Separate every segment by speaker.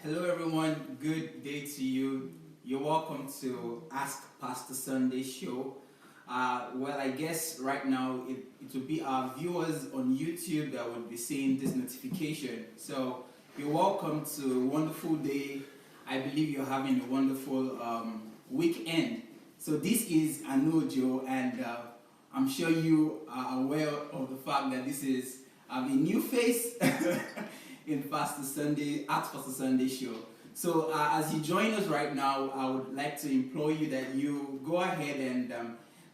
Speaker 1: Hello everyone, good day to you. You're welcome to Ask Pastor Sunday show. I guess right now it will be our viewers on YouTube that will be seeing this notification. So you're welcome to a wonderful day. I believe you're having a wonderful weekend. So this is Anojo, and I'm sure you are aware of the fact that this is a new face in Ask Pastor Sunday show. So as you join us right now, I would like to implore you that you go ahead and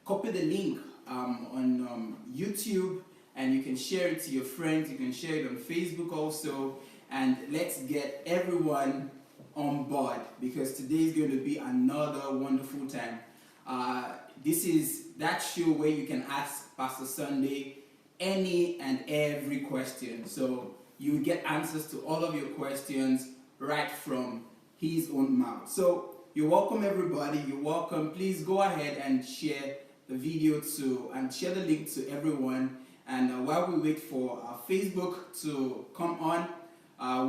Speaker 1: copy the link on YouTube, and you can share it to your friends. You can share it on Facebook also, and let's get everyone on board, because today is going to be another wonderful time. This is that show where you can ask Pastor Sunday any and every question. So you will get answers to all of your questions right from his own mouth. So you're welcome, everybody. You're welcome. Please go ahead and share the video and share the link to everyone. And while we wait for our Facebook to come on,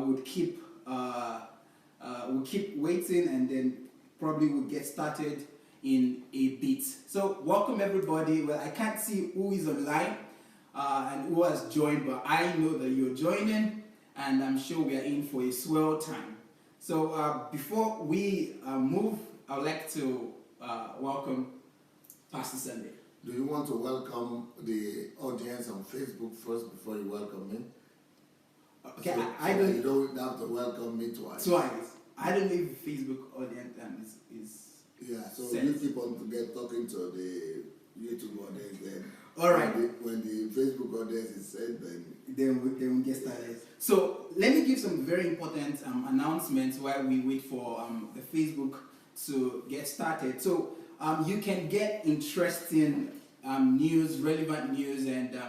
Speaker 1: we'll keep waiting, and then probably we'll get started in a bit. So welcome, everybody. Well, I can't see who is online and who has joined, but I know that you're joining, and I'm sure we are in for a swell time. So before we move, I would like to welcome Pastor Sunday.
Speaker 2: Do you want to welcome the audience on Facebook first before you welcome me?
Speaker 1: Okay,
Speaker 2: so
Speaker 1: I don't.
Speaker 2: You don't have to welcome me twice.
Speaker 1: I don't know if Facebook audience is.
Speaker 2: Yeah, so
Speaker 1: set.
Speaker 2: you keep on talking to the YouTube audience then.
Speaker 1: All right.
Speaker 2: When the Facebook audience is set,
Speaker 1: then we'll get started. So let me give some very important announcements while we wait for the Facebook to get started. So you can get interesting news, relevant news, and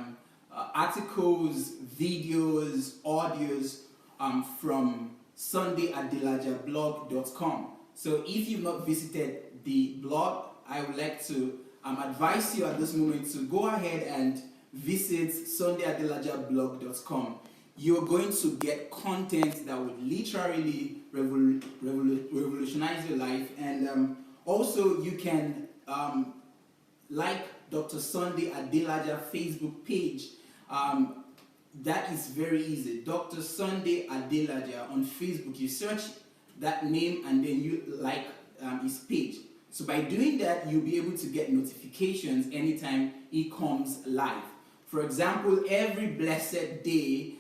Speaker 1: articles, videos, audios from SundayAdelajablog.com. So if you've not visited the blog, I would like to advise you at this moment to go ahead and visit SundayAdelajablog.com. You're going to get content that would literally revolutionize your life, and also you can like Dr. Sunday Adelaja Facebook page. That is very easy. Dr. Sunday Adelaja on Facebook. You search that name and then you like his page. So by doing that, you'll be able to get notifications anytime he comes live. For example, every blessed day,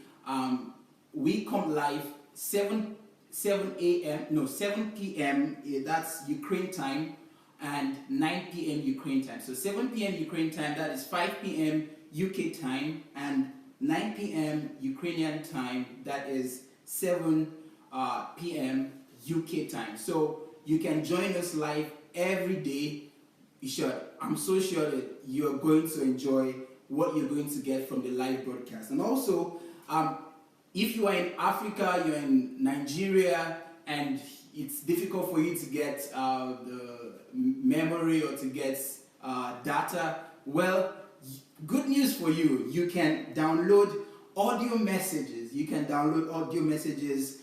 Speaker 1: we come live 7 p.m. That's Ukraine time, and 9 p.m. Ukraine time. So 7 p.m. Ukraine time, that is 5 p.m. UK time, and 9 p.m. Ukrainian time, that is 7 p.m. UK time. So you can join us live every day. I'm so sure that you're going to enjoy what you're going to get from the live broadcast. And also, if you are in Africa, you're in Nigeria, and it's difficult for you to get the memory or to get data, well, good news for you. You can download audio messages. You can download audio messages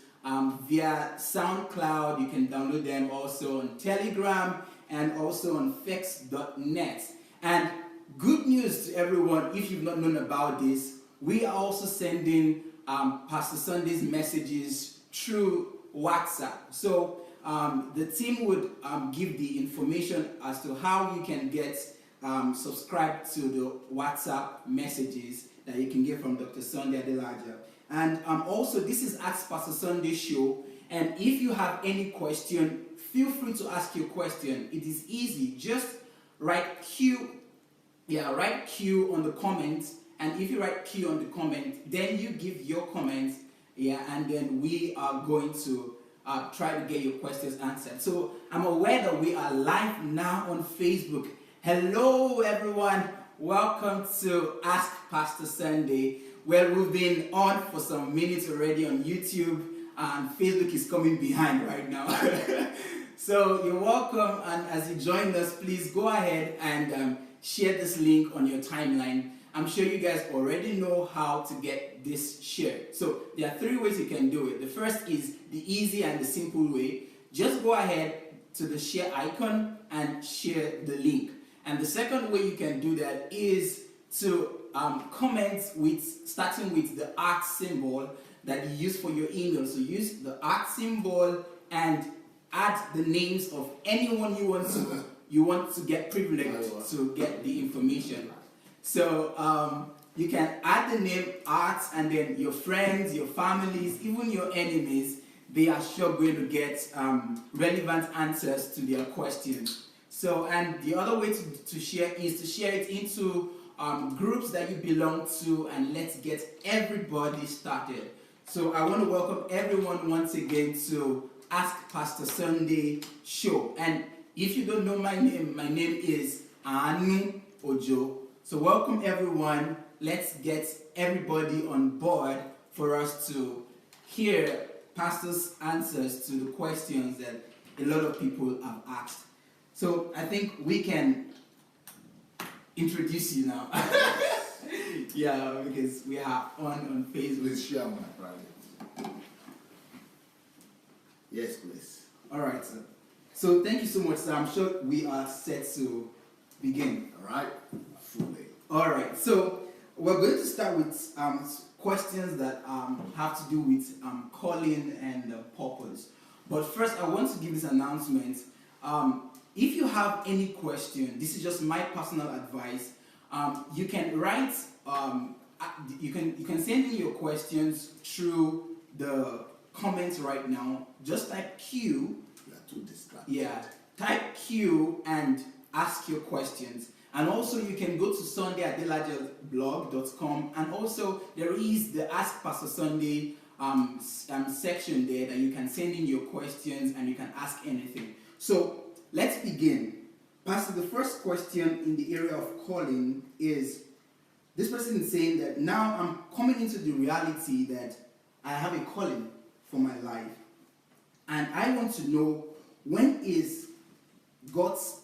Speaker 1: via SoundCloud. You can download them also on Telegram and also on Fex.net. And good news to everyone, if you've not known about this, we are also sending Pastor Sunday's messages through WhatsApp. So the team would give the information as to how you can get subscribed to the WhatsApp messages that you can get from Dr. Sunday Adelaja. And also, this is Ask Pastor Sunday show, and if you have any question, feel free to ask your question. It is easy. Just write Q on the comments, and if you write Q on the comment, then you give your comments, and then we are going to try to get your questions answered. So I'm aware that we are live now on Facebook. Hello everyone, welcome to Ask Pastor Sunday. Well, we've been on for some minutes already on YouTube, and Facebook is coming behind right now. So you're welcome, and as you join us, please go ahead and share this link on your timeline. I'm sure you guys already know how to get this shared. So there are 3 ways you can do it. The first is the easy and the simple way. Just go ahead to the share icon and share the link. And the second way you can do that is to comment starting with the @ symbol that you use for your email. So use the @ symbol and add the names of anyone you want to get privileged to get the information. So you can add the name @ and then your friends, your families, even your enemies, they are sure going to get relevant answers to their questions. So, and the other way to share is to share it into groups that you belong to, and let's get everybody started. So I want to welcome everyone once again to Ask Pastor Sunday show. And if you don't know my name is Anu Ojo. So welcome everyone. Let's get everybody on board for us to hear Pastor's answers to the questions that a lot of people have asked. So I think we can introduce you now. Yeah, because we are on Facebook.
Speaker 2: Please share my private. Yes, please.
Speaker 1: All right, sir. So thank you so much, sir. I'm sure we are set to begin.
Speaker 2: All right, fully.
Speaker 1: All right, so we're going to start with questions that have to do with calling and purpose. But first, I want to give this announcement. If you have any question, this is just my personal advice. You can write. You can send in your questions through the comments right now. Just type Q.
Speaker 2: You are too distracted.
Speaker 1: Yeah, type Q and ask your questions. And also you can go to sundayadelajablog.com, and also there is the Ask Pastor Sunday section there that you can send in your questions and you can ask anything. So let's begin. Pastor, the first question in the area of calling is, this person is saying that now I'm coming into the reality that I have a calling for my life. And I want to know, when is God's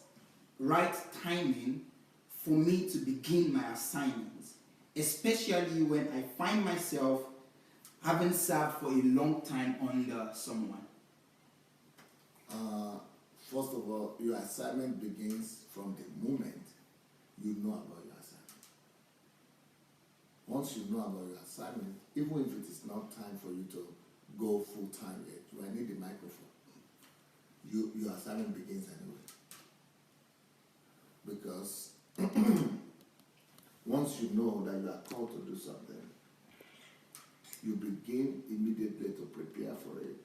Speaker 1: right timing for me to begin my assignments, especially when I find myself having served for a long time under someone?
Speaker 2: First of all, your assignment begins from the moment you know about your assignment. Once you know about your assignment, even if it is not time for you to go full time yet, you need the microphone. Your assignment begins anyway. Because once you know that you are called to do something, you begin immediately to prepare for it.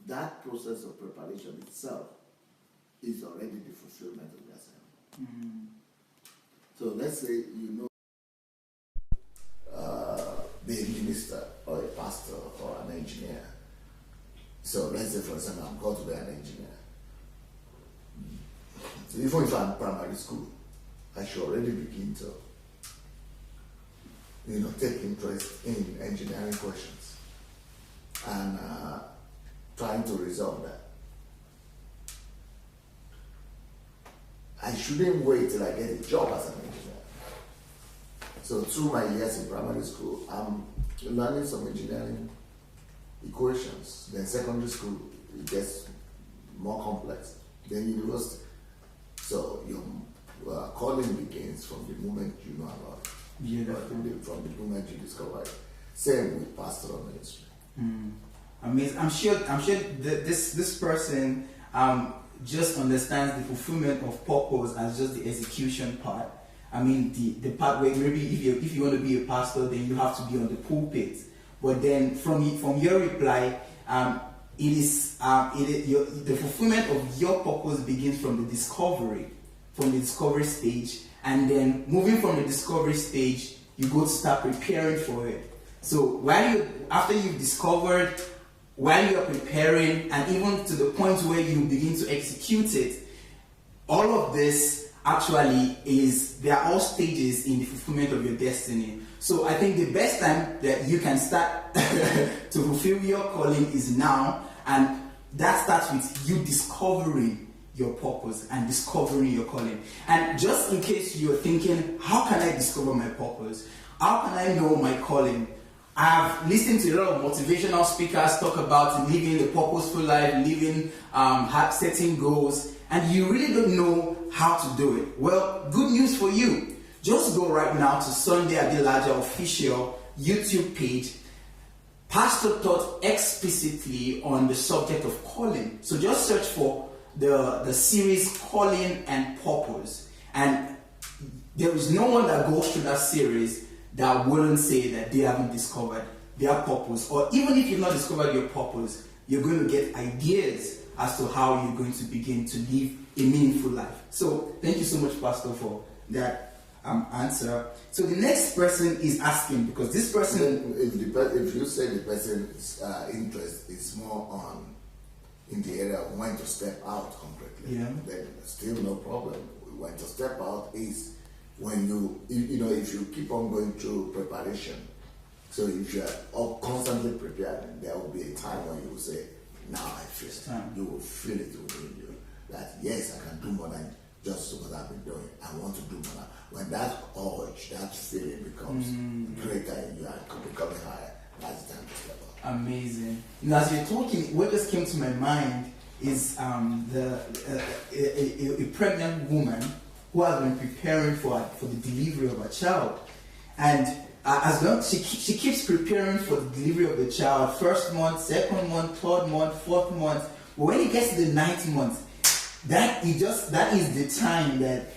Speaker 2: That process of preparation itself is already the fulfillment of the assignment.
Speaker 1: Mm-hmm.
Speaker 2: So let's say you know be a minister or a pastor or an engineer. So let's say, for example, I'm called to be an engineer. So even if I'm in primary school, I should already begin to, take interest in engineering questions and trying to resolve that. I shouldn't wait till I get a job as an engineer. So through my years in primary school, I'm learning some engineering equations. Then secondary school, it gets more complex. Then university. So your calling begins from the moment you know about it. From the moment you discover it. Same with pastoral ministry.
Speaker 1: Amazing. I'm sure that this person just understands the fulfillment of purpose as just the execution part. I mean, the part where maybe if you want to be a pastor, then you have to be on the pulpit. But then from your reply, the fulfillment of your purpose begins from the discovery stage, and then moving from the discovery stage, you go to start preparing for it. So after you've discovered, while you are preparing, and even to the point where you begin to execute it, all of this actually they are all stages in the fulfillment of your destiny. So I think the best time that you can start to fulfill your calling is now, and that starts with you discovering your purpose and discovering your calling. And just in case you're thinking, how can I discover my purpose? How can I know my calling? I've listened to a lot of motivational speakers talk about living a purposeful life, setting goals, and you really don't know how to do it. Well, good news for you. Just go right now to Sunday Adelaja official YouTube page. Pastor taught explicitly on the subject of calling. So just search for the series Calling and Purpose. And there is no one that goes through that series that wouldn't say that they haven't discovered their purpose. Or even if you've not discovered your purpose, you're going to get ideas as to how you're going to begin to live a meaningful life. So thank you so much, Pastor, for that answer. So the next person is asking, because this person...
Speaker 2: If you say the person's interest is more on in the area of when to step out completely, then still no problem. When to step out is when if you keep on going through preparation. So if you are constantly preparing, there will be a time when you will say, now I feel it. You will feel it within you that yes, I can do more than just what I've been doing. I want to do more. When that urge, that feeling becomes greater and you are becoming higher, that's the time to step out.
Speaker 1: Amazing. Now, as you're talking, what just came to my mind is a pregnant woman who has been preparing for the delivery of a child, and as long she keeps preparing for the delivery of the child, first month, second month, third month, fourth month. But when it gets to the ninth month, that is the time that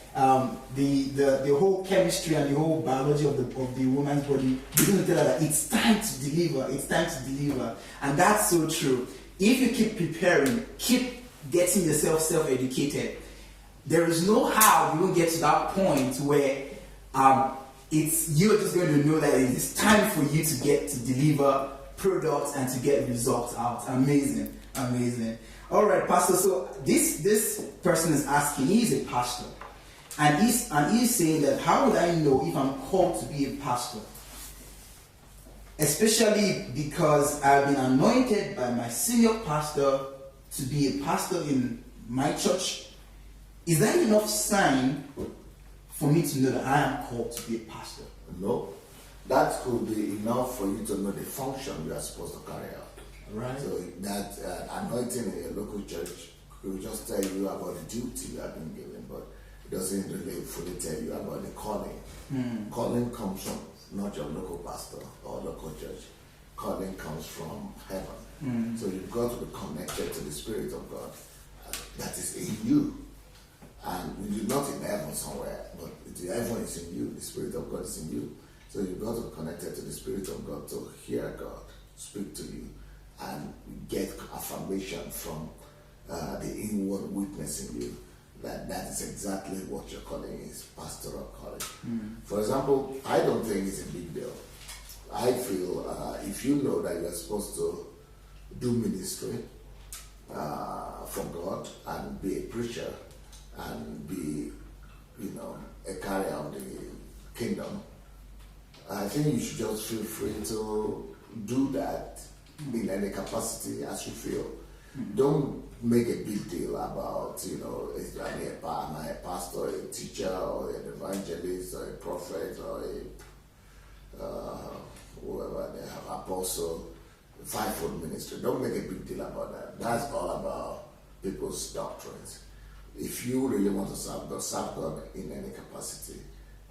Speaker 1: the whole chemistry and the whole biology of the woman's body begin to tell her that it's time to deliver. It's time to deliver, and that's so true. If you keep preparing, keep getting yourself self-educated, there is no how you will get to that point where you're just going to know that it's time for you to get to deliver products and to get results out. Amazing. All right, Pastor. So this person is asking. He's a pastor, and he's saying that how would I know if I'm called to be a pastor? Especially because I've been anointed by my senior pastor to be a pastor in my church. Is that enough sign for me to know that I am called to be a pastor?
Speaker 2: No. That could be enough for you to know the function you are supposed to carry out.
Speaker 1: Right.
Speaker 2: So that anointing in a local church will just tell you about the duty you have been given, but it doesn't really fully tell you about the calling. Calling comes from not your local pastor or local church. Calling comes from heaven. So you've got to be connected to the Spirit of God that is in you. And you're not in heaven somewhere, but the heaven is in you, the Spirit of God is in you. So you've got to be connected to the Spirit of God to hear God speak to you and get affirmation from the inward witness in you that is exactly what your calling is, pastoral calling. For example, I don't think it's a big deal. I feel if you know that you're supposed to do ministry for God and be a preacher, and be, a carrier of the kingdom, I think you should just feel free to do that in any capacity as you feel. Don't make a big deal about, am I a pastor, a teacher, or an evangelist, or a prophet, or whoever they have, apostle, fivefold ministry. Don't make a big deal about that. That's all about people's doctrines. If you really want to serve God in any capacity,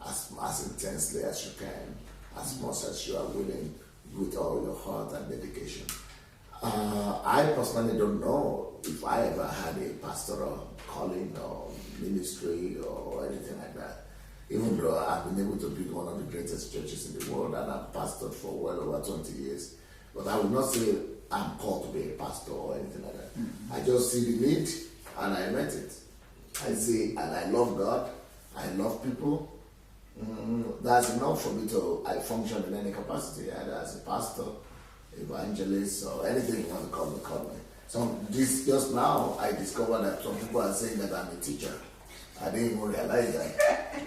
Speaker 2: as intensely as you can, as much as you are willing, with all your heart and dedication. I personally don't know if I ever had a pastoral calling or ministry or anything like that. Even though I've been able to build one of the greatest churches in the world and I've pastored for well over 20 years. But I would not say I'm called to be a pastor or anything like that. I just see the need and I met it. I see, and I love God, I love people. That's enough for me to function in any capacity, either as a pastor, evangelist, or anything you want to call me. So just now, I discovered that some people are saying that I'm a teacher. I didn't even realize that.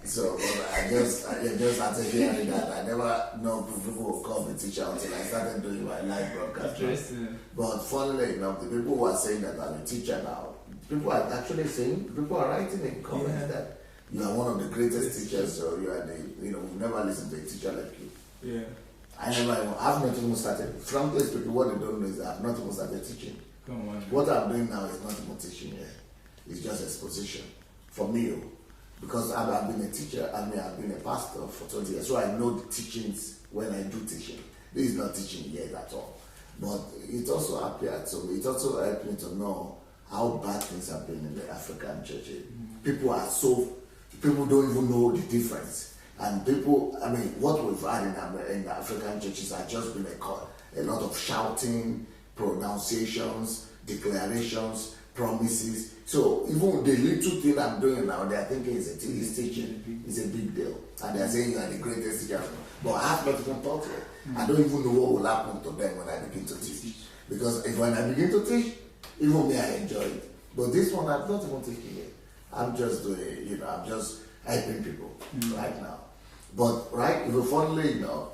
Speaker 2: So I just started hearing that. I never know people will call me teacher until I started doing my live broadcast. But funnily enough, the people who are saying that I'm a teacher now, people are actually saying, people are writing in comments that you are one of the greatest teachers, or you are we've never listened to a teacher like you.
Speaker 1: Yeah.
Speaker 2: I've not even started. Frankly speaking, what they don't know is that I've not even started teaching.
Speaker 1: Come on.
Speaker 2: What I'm doing now is not even teaching yet. It's just exposition for me. Because I've been a teacher, I've been a pastor for 20 years, so I know the teachings when I do teaching. This is not teaching yet at all. But it also appeared to me, it also helped me to know how bad things have been in the African churches. People don't even know the difference. And what we've had in the African churches has just been a lot of shouting, pronunciations, declarations, promises. So even the little thing I'm doing now, they're thinking it's teaching. It's a big deal. And they're saying you are the greatest teacher. But I have not even thought yet. I don't even know what will happen to them when I begin to teach. Because when I begin to teach, even me, I enjoy it. But this one, I'm not even teaching it. I'm just doing, I'm just helping people right now. But, funnily enough,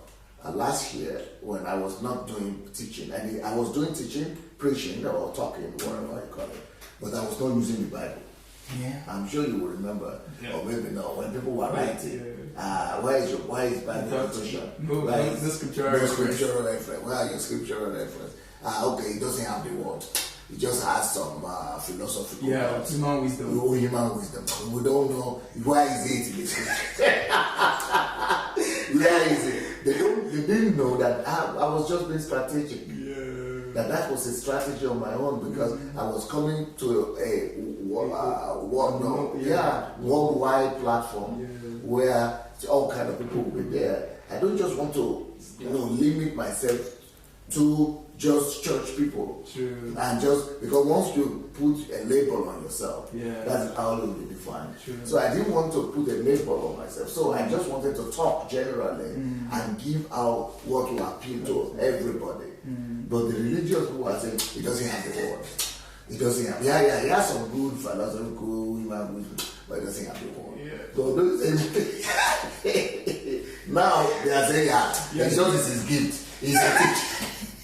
Speaker 2: last year, when I was not doing teaching, I was doing teaching, preaching, or talking, whatever you call it, but I was not using the Bible.
Speaker 1: Yeah.
Speaker 2: I'm sure you will remember, or maybe not, when people were writing, why is Bible quotation?
Speaker 1: No scriptural
Speaker 2: reference. Where are your scriptural reference? Okay, it doesn't have the word. It just has some philosophical
Speaker 1: human wisdom.
Speaker 2: Human wisdom. We don't know why is it in the scripture. Where is it? They didn't know that I was just being strategic. That was a strategy on my own, because I was coming to a worldwide platform where all kind of people will be there. I don't just want to limit myself to just church people.
Speaker 1: True.
Speaker 2: And just because once you put a label on yourself, that's how you'll be defined.
Speaker 1: True.
Speaker 2: So I didn't want to put a label on myself. So I just wanted to talk generally and give out what will appeal to everybody. But the religious people are saying it doesn't have the word. It doesn't have. He has some good philosophical human wisdom, but it doesn't have the word. So now they are saying, it's just his gift. He's a teacher.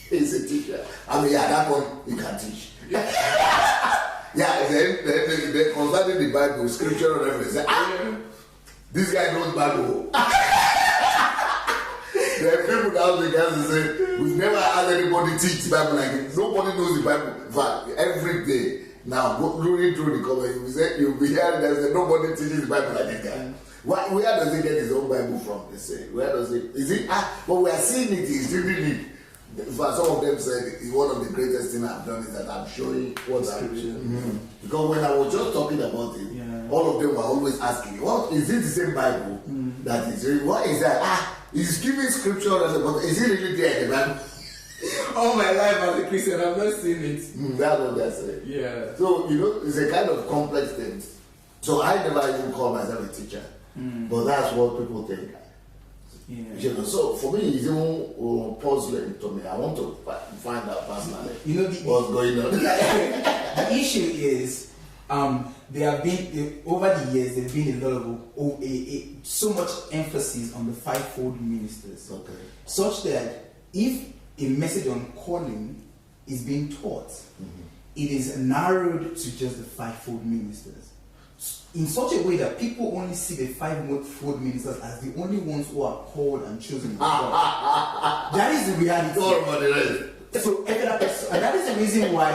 Speaker 2: He's a teacher. That one he can teach. Then concerning the Bible, scriptural reference. This guy knows Bible. There are people now that say, we've never had anybody teach the Bible like this. Nobody knows the Bible. In fact, every day now, reading through the comment, you'll be hearing that nobody teaches the Bible like this guy. Where does he get his own Bible from? They say, where does it? Is it? But we are seeing it. He's reading it. In fact, some of them said one of the greatest things I've done is that I'm showing what I'm doing. Because when I was just talking about it, all of them were always asking, "What is it? The same Bible that is reading? What is that? He's giving scripture, but is it really there in the Bible?"
Speaker 1: All my life as a Christian, I've not seen it.
Speaker 2: That's what they say.
Speaker 1: Yeah.
Speaker 2: So it's a kind of complex thing. So I never even call myself a teacher, but that's what people think.
Speaker 1: Yeah.
Speaker 2: So for me, it's even puzzling to me. I want to find out personally what's going on.
Speaker 1: The issue is, there have been over the years there's been a lot of so much emphasis on the fivefold ministers, such that if a message on calling is being taught, it is narrowed to just the fivefold ministers, in such a way that people only see the fivefold ministers as the only ones who are called and chosen of God. That is the reality. So every other person, and that is the reason why,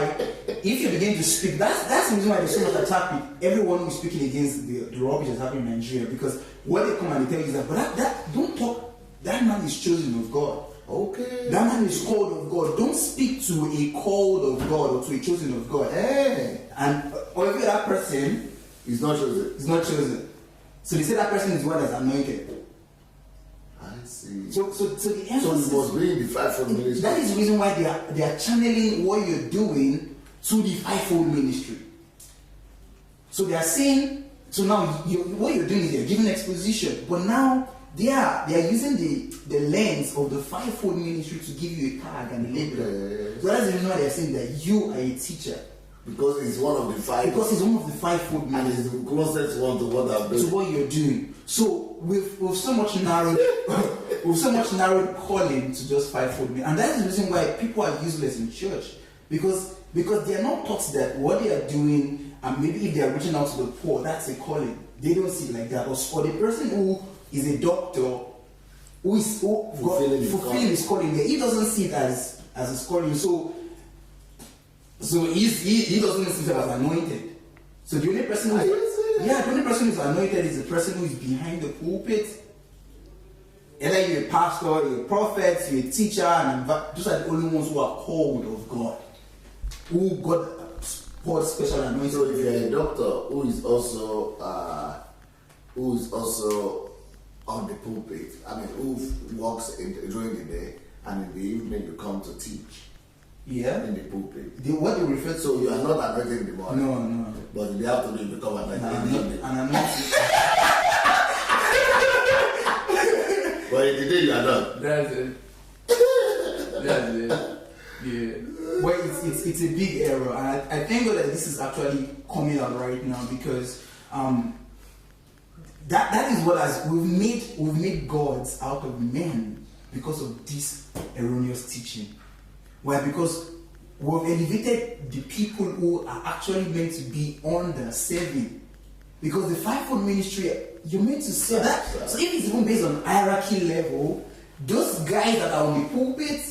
Speaker 1: if you begin to speak, that's the reason why there's so much attack with everyone who's speaking against the rubbish that's happening in Nigeria. Because what they come and they tell you is that, don't talk. That man is chosen of God.
Speaker 2: Okay.
Speaker 1: That man is called of God. Don't speak to a called of God or to a chosen of God. And every other person
Speaker 2: is not chosen.
Speaker 1: Is not chosen. So they say that person is one that's anointed.
Speaker 2: I see.
Speaker 1: So the emphasis,
Speaker 2: you must be in the fivefold ministry.
Speaker 1: That is the reason why they are channeling what you're doing to the fivefold ministry. So they are saying, so now what you're doing is you're giving exposition, but now they are using the lens of the fivefold ministry to give you a tag and a label. So that's the reason why they're saying that you are a teacher.
Speaker 2: Because it's one of the five.
Speaker 1: Because it's one of the fivefold ministry.
Speaker 2: And it's the closest one to what I'm doing.
Speaker 1: To what you're doing. So with so much narrowed calling to just fivefold ministry. And that's the reason why people are useless in church. Because they are not taught that what they are doing and maybe if they are reaching out to the poor, that's a calling. They don't see it like that. Or for the person who is a doctor, who is fulfilling his calling, he doesn't see it as his calling. So he doesn't see it as anointed. So the only person who is anointed is the person who is behind the pulpit. Either you're a pastor, you're a prophet, you're a teacher, and those are the only ones who are called of God, who God poured special anointing.
Speaker 2: So if you're a doctor who is also on the pulpit, who works during the day, and in the evening you come to teach.
Speaker 1: Yeah.
Speaker 2: In the pulpit.
Speaker 1: What they refer to.
Speaker 2: So you are not anointed in the morning.
Speaker 1: No.
Speaker 2: But in the afternoon you become anointed in the evening.
Speaker 1: And anointed.
Speaker 2: But in the day you are not.
Speaker 1: That's it. Yeah. Well, it's a big error, and I thank God that this is actually coming out right now, because that is what we've made gods out of men because of this erroneous teaching. Well, because we've elevated the people who are actually meant to be under serving. Because the fivefold ministry, you're meant to serve that. So if it's even based on hierarchy level, those guys that are on the pulpit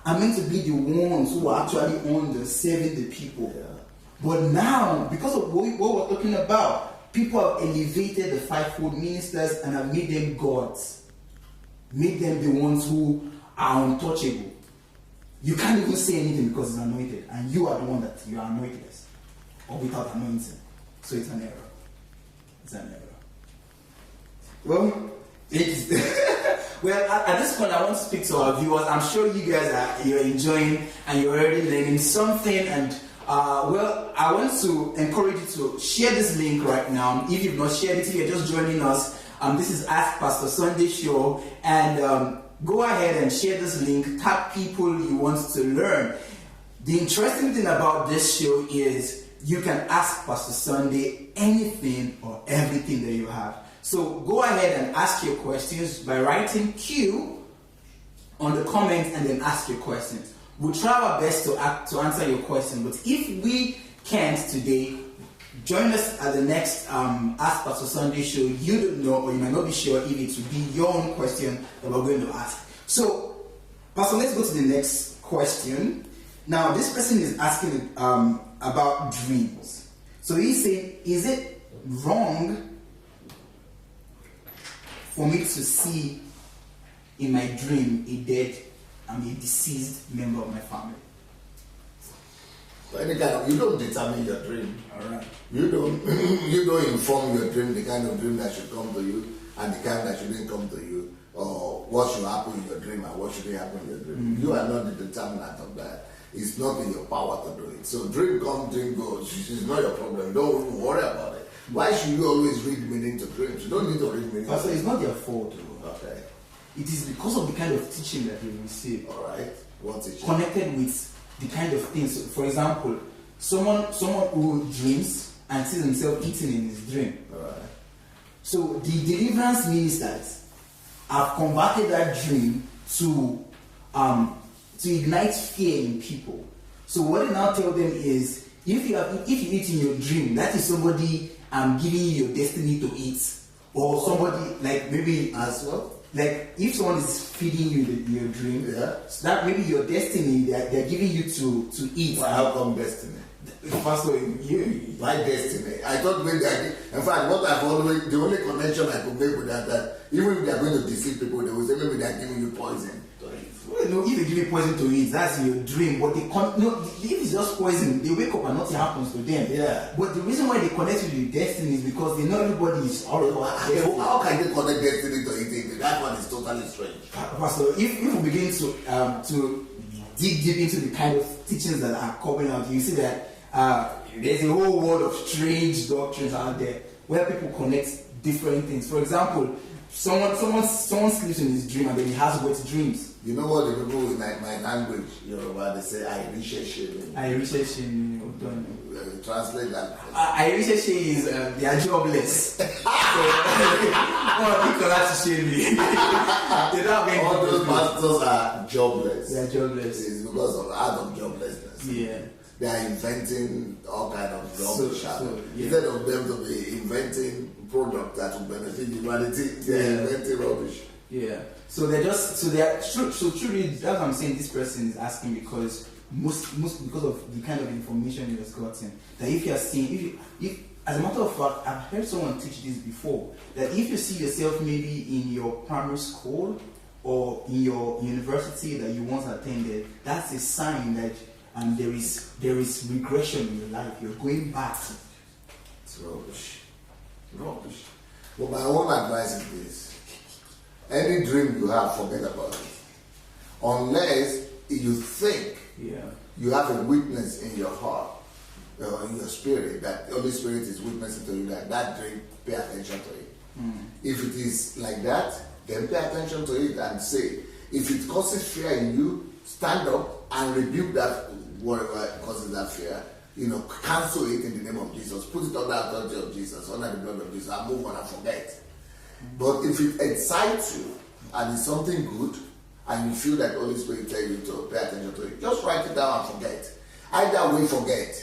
Speaker 1: are meant to be the ones who are actually under serving the people.
Speaker 2: Yeah.
Speaker 1: But now, because of what we're talking about, people have elevated the fivefold ministers and have made them gods. Made them the ones who are untouchable. You can't even say anything because it's anointed, and you are the one that you are anointed as, or without anointing. So it's an error. It's an error. Well, well, at this point, I want to speak to our viewers. I'm sure you guys you're enjoying and you're already learning something. And well, I want to encourage you to share this link right now. If you've not shared it, if you're just joining us, this is Ask Pastor Sunday Show, and go ahead and share this link. Tag people you want to learn. The interesting thing about this show is you can ask Pastor Sunday anything or everything that you have. So go ahead and ask your questions by writing Q on the comments and then ask your questions. We'll try our best to answer your question, but if we can't today, join us at the next Ask Pastor Sunday show. You don't know, or you might not be sure if it will be your own question that we're going to ask. So, Pastor, let's go to the next question. Now, this person is asking about dreams. So he's saying, is it wrong for me to see in my dream a deceased member of my family?
Speaker 2: You don't determine your dream.
Speaker 1: All right.
Speaker 2: You don't inform your dream, the kind of dream that should come to you and the kind that shouldn't come to you, or what should happen in your dream and what shouldn't happen in your dream. Mm-hmm. You are not the determinant of that. It's not in your power to do it. So dream comes, dream goes. It's not your problem. Don't even worry about it. Why should you always read meaning to dreams? You don't need to read meaning.
Speaker 1: Pastor, it's not their fault.
Speaker 2: Okay.
Speaker 1: It is because of the kind of teaching that they receive.
Speaker 2: All right. What teaching?
Speaker 1: Connected with the kind of things. So, for example, someone who dreams and sees himself eating in his dream.
Speaker 2: All right.
Speaker 1: So the deliverance ministers have converted that dream to ignite fear in people. So what they now tell them is, if you eat in your dream, that is somebody giving you your destiny to eat, or somebody like maybe
Speaker 2: as well.
Speaker 1: Like if someone is feeding you your dream,
Speaker 2: yeah,
Speaker 1: so that maybe your destiny they're giving you to eat.
Speaker 2: Well, how come destiny?
Speaker 1: Pastor,
Speaker 2: why destiny? I thought when in fact, what I've always, the only connection I could make with that even if they are going to deceive people, they will say maybe they are giving you poison.
Speaker 1: Well, no, if they give you poison to eat, that's your dream. But if it's just poison, they wake up and nothing happens to them.
Speaker 2: Yeah.
Speaker 1: But the reason why they connect with your destiny is because they know everybody is all about destiny.
Speaker 2: How can they connect destiny to eating? That one is totally strange.
Speaker 1: Pastor, if we begin to dig deep into the kind of teachings that are coming out, you see that there's a whole world of strange doctrines out there where people connect different things. For example, someone sleeps in his dream and then he has wet dreams.
Speaker 2: You know what the people in my language, Yoruba, they say I research. Translate that.
Speaker 1: I research is they are jobless. So,
Speaker 2: all those pastors are jobless.
Speaker 1: They are jobless.
Speaker 2: It's because of out of joblessness.
Speaker 1: Yeah.
Speaker 2: they are inventing all kind of rubbish.
Speaker 1: Yeah.
Speaker 2: Instead of them to be inventing products that will benefit humanity, they are inventing rubbish.
Speaker 1: Yeah. So truly, that's what I'm saying. This person is asking because most because of the kind of information he has gotten. That if you are seeing, if as a matter of fact, I've heard someone teach this before. That if you see yourself maybe in your primary school or in your university that you once attended, that's a sign that there is regression in your life. You're going back.
Speaker 2: It's rubbish. Rubbish. Well, my own advice is this: any dream you have, forget about it. Unless you think you have a witness in your heart or in your spirit that the Holy Spirit is witnessing to you that dream, pay attention to it. If it is like that, then pay attention to it and say, if it causes fear in you, stand up and rebuke that whatever causes that fear. Cancel it in the name of Jesus. Put it under the authority of Jesus, under the blood of Jesus, and move on and forget. But if it excites you and it's something good, and you feel that the Holy Spirit tell you to pay attention to it, just write it down and forget. Either way, forget.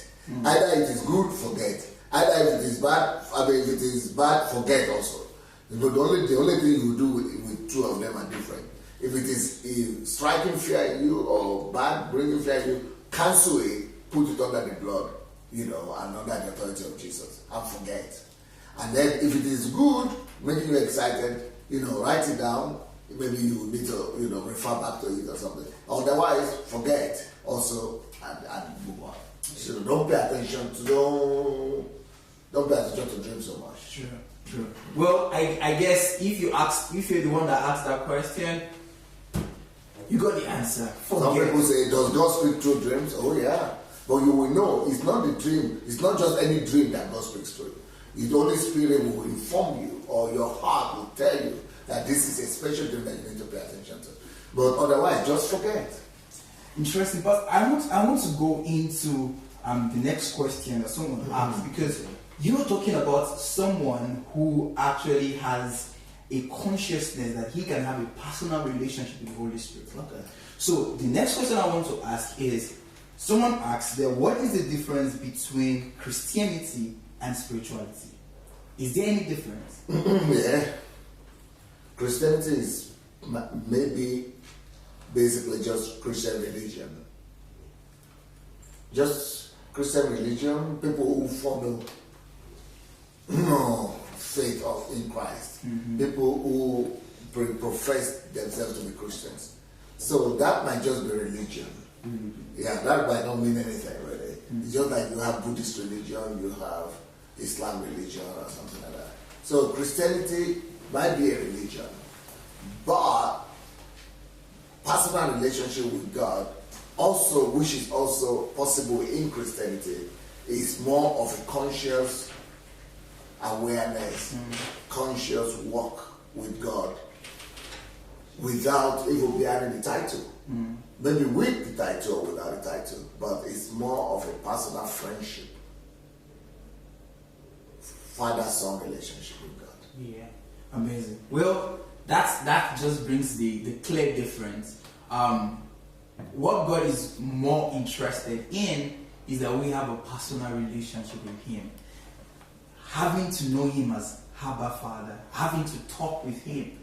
Speaker 2: Either it is good, forget. Either if it is bad, if it is bad, forget also. But the only thing you do with two of them are different. If it is striking fear in you or bad, bringing fear in you, cancel it, put it under the blood, and under the authority of Jesus, and forget. And then if it is good, making you excited, write it down. Maybe you need to, refer back to it or something. Otherwise, forget also and move on. So don't pay attention to dream so much.
Speaker 1: True. Well, I guess if you're the one that asked that question, you got the answer. Forget.
Speaker 2: Some people say, does God speak through dreams? Oh yeah. But you will know it's not the dream, it's not just any dream that God speaks through. The Holy Spirit will inform you, or your heart will tell you that this is a special dream that you need to pay attention to. But otherwise, just forget.
Speaker 1: Interesting. But I want to go into the next question that someone asked, because you're talking about someone who actually has a consciousness that he can have a personal relationship with the Holy Spirit.
Speaker 2: Okay.
Speaker 1: So the next question I want to ask is, someone asks that what is the difference between Christianity and spirituality? Is there any difference?
Speaker 2: Yeah. Christianity is maybe basically just Christian religion. Just Christian religion, people who follow faith in Christ. People who profess themselves to be Christians. So that might just be religion. Yeah, that might not mean anything really. It's just like you have Buddhist religion, you have Islam religion or something like that. So Christianity might be a religion, but personal relationship with God, also, which is also possible in Christianity, is more of a conscious awareness, conscious walk with God, without even bearing the title. Maybe with the title or without the title, but it's more of a personal friendship, father-son relationship with God.
Speaker 1: Yeah, amazing. Well, that just brings the clear difference. What God is more interested in is that we have a personal relationship with Him, having to know Him as Abba Father, having to talk with Him.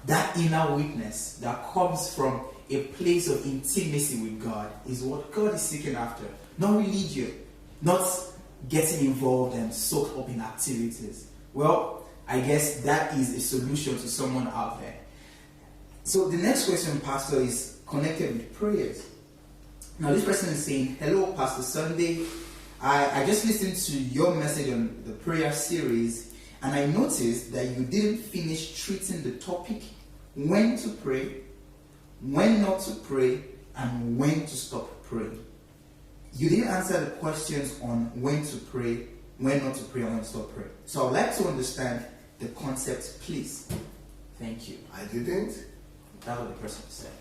Speaker 1: That inner witness that comes from a place of intimacy with God is what God is seeking after. Not religion, not getting involved and soaked up in activities. Well, I guess that is a solution to someone out there. So the next question, Pastor, is connected with prayers. Now this person is saying, hello, Pastor Sunday. I just listened to your message on the prayer series, and I noticed that you didn't finish treating the topic when to pray, when not to pray, and when to stop praying. You didn't answer the questions on when to pray, when not to pray, and when to stop praying. So I'd like to understand the concept, please. Thank you.
Speaker 2: I didn't?
Speaker 1: That's what the person said.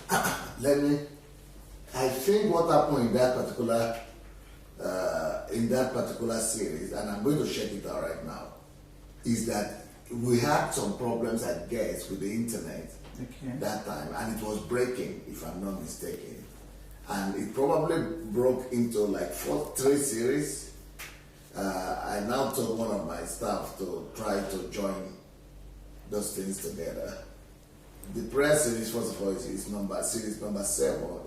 Speaker 2: I think what happened in that particular series, and I'm going to check it out right now, is that we had some problems, I guess, with the internet that time, and it was breaking, if I'm not mistaken. and it probably broke into like 3 series. I now told one of my staff to try to join those things together. The prayer series, first of all, is series number 7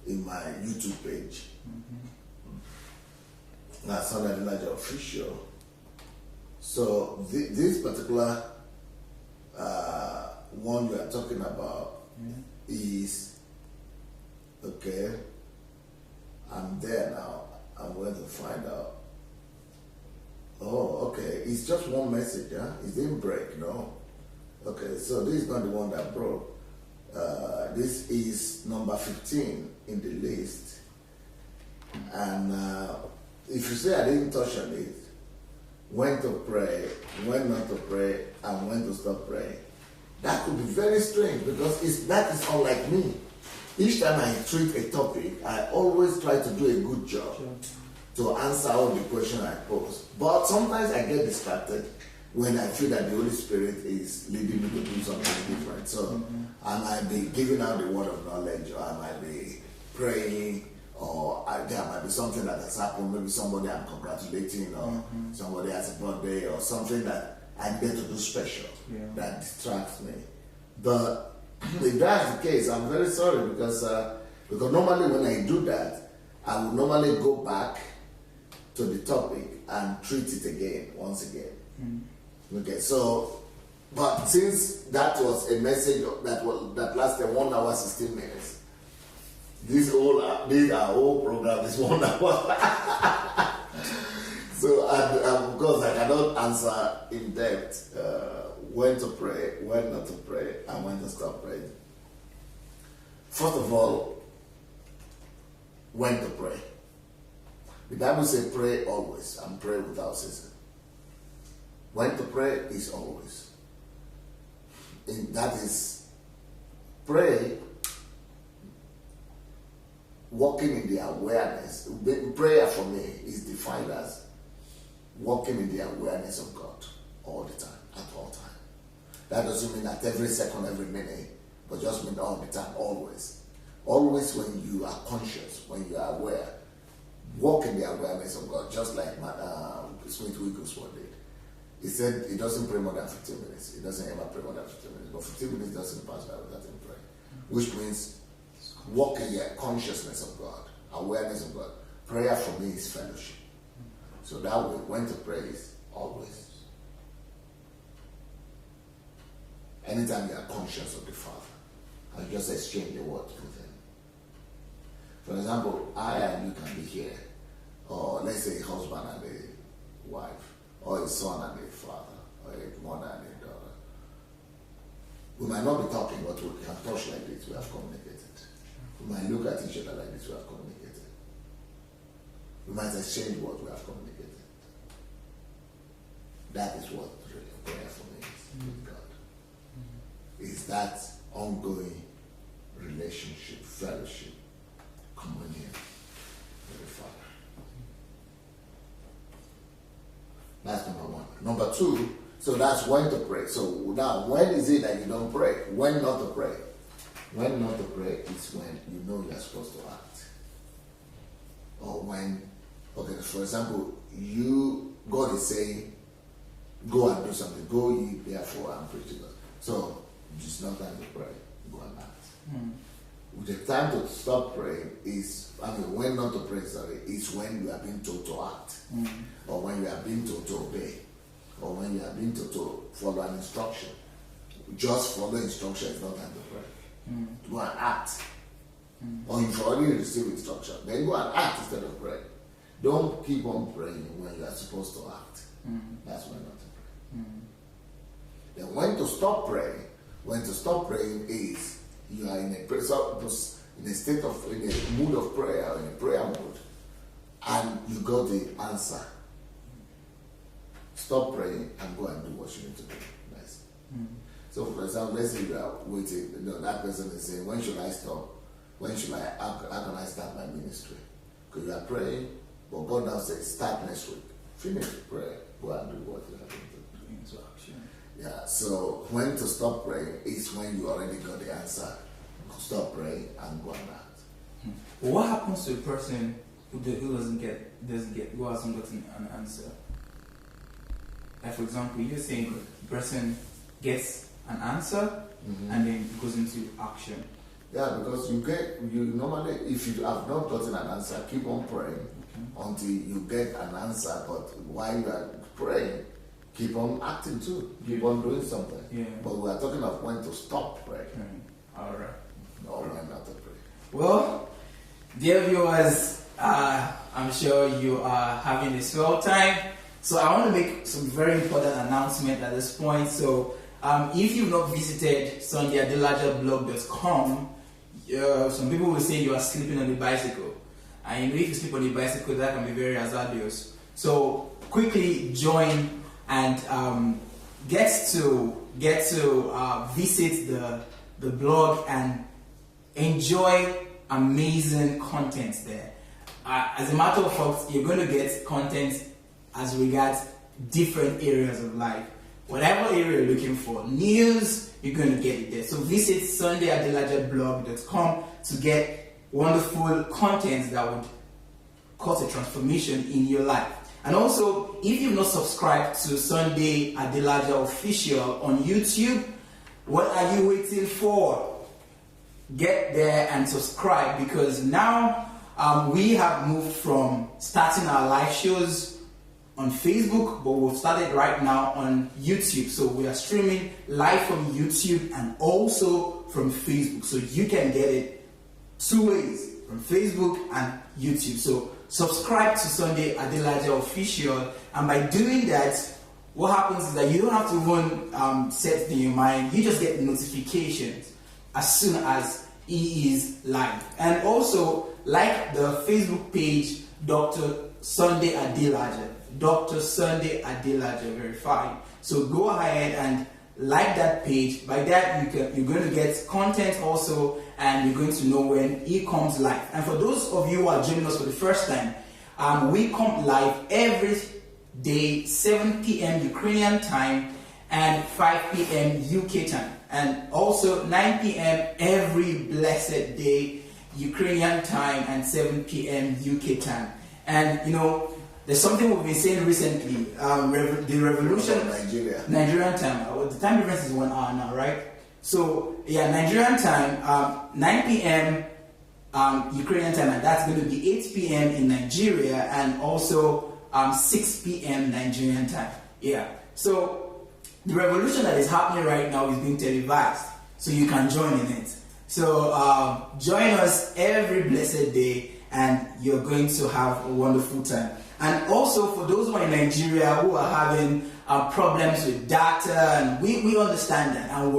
Speaker 2: in my YouTube page. That's on Adelaja official. So this particular one we are talking about is okay. I'm there now. I'm going to find out. Oh, okay. It's just one message, huh? It didn't break, no? Okay, so this is not the one that broke. This is number 15 in the list. And if you say I didn't touch on it, when to pray, when not to pray, and when to stop praying, that could be very strange because that is unlike me. Each time I treat a topic, I always try to do a good job to answer all the questions I pose. But sometimes I get distracted when I feel that the Holy Spirit is leading me to do something different. So I might be giving out the word of knowledge, or I might be praying, or there might be something that has happened, maybe somebody I'm congratulating, or somebody has a birthday, or something that I get to do special that distracts me. But if that's the case, I'm very sorry because normally when I do that, I would normally go back to the topic and treat it again, once again. Okay, so, but since that was a message that lasted 1 hour 16 minutes, this whole program is 1 hour. So, because I cannot answer in depth when to pray, when not to pray, and when to stop praying. First of all, when to pray. The Bible says pray always and pray without ceasing. When to pray is always. And that is pray, walking in the awareness. Prayer for me is defined as walking in the awareness of God all the time, at all time. That doesn't mean at every second, every minute, but just mean all the time, always. Always when you are conscious, when you are aware, walk in the awareness of God, just like Smith Wigglesworth did. He said he doesn't pray more than 15 minutes. He doesn't ever pray more than 15 minutes. But 15 minutes doesn't pass by without him praying. Which means walk in the consciousness of God, awareness of God. Prayer for me is fellowship. So that way, when to pray is always. Anytime you are conscious of the Father, I just exchange the word with him. For example, I and you can be here, or let's say a husband and a wife, or a son and a father, or a mother and a daughter. We might not be talking, but we can touch like this, we have communicated. We might look at each other like this, we have communicated. We might exchange words, we have communicated. That is what really prayer for me is with God. Is that ongoing relationship, fellowship, communion with the Father. That's number one. Number two, so that's when to pray. So now, when is it that you don't pray? When not to pray? When not to pray is when you know you're supposed to act. Or when, okay, for example, God is saying, go and do something. Go ye therefore and preach to God. So, it's not time to pray. Go and act. The time to stop praying when not to pray, is when you are being told to act. Or when you are being told to obey. Or when you are being told to follow an instruction. Just follow instruction is not time to pray. Go and act. Or you've already received instruction. Then go and act instead of pray. Don't keep on praying when you are supposed to act. That's when not to pray. Then when to stop praying. When to stop praying is you are in a mood of prayer, or in a prayer mood, and you got the answer. Stop praying and go and do what you need to do. Nice. So, for example, let's say you are waiting. That person is saying, "When should I stop? How can I start my ministry?" Because you are praying, but God now says, "Start next week. Finish the prayer. Go and do what you have to do." Yeah, so when to stop praying is when you already got the answer. stop praying and go and act.
Speaker 3: What happens to a person who who hasn't gotten an answer? Like for example, you're saying the person gets an answer and then goes into action.
Speaker 2: Yeah, because you normally, if you have not gotten an answer, keep on praying until you get an answer. But while you are praying, keep on acting too. Keep on doing something.
Speaker 3: Yeah.
Speaker 2: But we are talking of when to stop praying.
Speaker 3: All right.
Speaker 2: Or when not to pray.
Speaker 3: Well, dear viewers, I'm sure you are having a swell time. So I want to make some very important announcement at this point. So if you've not visited SundayAdelajablog.com, some people will say you are sleeping on the bicycle. And if you sleep on the bicycle, that can be very hazardous. So quickly join and get to visit the blog and enjoy amazing content there. As a matter of fact, you're going to get content as regards different areas of life. Whatever area you're looking for, news, you're going to get it there. So visit SundayAdelajablog.com to get wonderful content that would cause a transformation in your life. And also, if you've not subscribed to Sunday Adelaja Official on YouTube, what are you waiting for? Get there and subscribe, because now we have moved from starting our live shows on Facebook, but we've started right now on YouTube. So we are streaming live from YouTube and also from Facebook. So you can get it two ways, from Facebook and YouTube. So subscribe to Sunday Adelaja Official, and by doing that, what happens is that you don't have to even set it in your mind. You just get notifications as soon as he is live. And also, like the Facebook page, Dr. Sunday Adelaja. Dr. Sunday Adelaja Verified. So go ahead and like that page. By that, you're going to get content also, and you're going to know when he comes live. And for those of you who are joining us for the first time, we come live every day, 7 p.m. Ukrainian time and 5 p.m. UK time. And also 9 p.m. every blessed day, Ukrainian time, and 7 p.m. UK time. And you know, there's something we've been saying recently, the revolution, Nigerian time. The time difference is 1 hour now, right? So yeah, Nigerian time, 9 p.m. Ukrainian time, and that's going to be 8 p.m. in Nigeria, and also 6 p.m. Nigerian time. Yeah. So the revolution that is happening right now is being televised, so you can join in it. So join us every blessed day, and you're going to have a wonderful time. And also for those who are in Nigeria who are having problems with data, and we understand that, and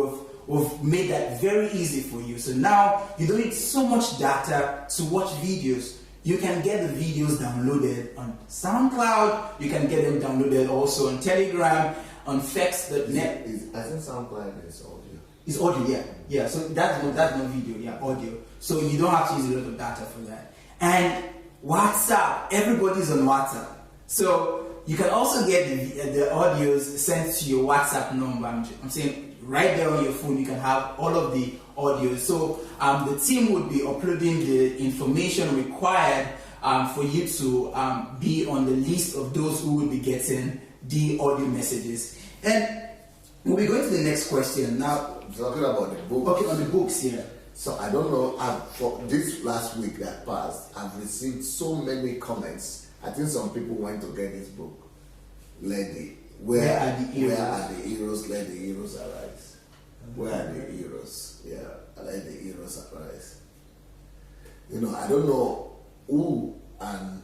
Speaker 3: we've made that very easy for you. So now you don't need so much data to watch videos. You can get the videos downloaded on SoundCloud. You can get them downloaded also on Telegram, on Fex.net.
Speaker 2: I think SoundCloud is audio.
Speaker 3: It's audio, yeah. Yeah, so that's no video, yeah, audio. So you don't have to use a lot of data for that. And WhatsApp, everybody's on WhatsApp. So you can also get the audios sent to your WhatsApp number. I'm saying right there on your phone, you can have all of the audios. So the team would be uploading the information required for you to be on the list of those who will be getting the audio messages. And we'll be going to the next question now.
Speaker 2: Talking about the book.
Speaker 3: Okay, on the books, yeah.
Speaker 2: So I don't know, for this last week that passed, I've received so many comments. I think some people went to get this book. Where are the heroes? Let the heroes arise. Where are the heroes? Yeah, let the heroes arise. You know, I don't know who, and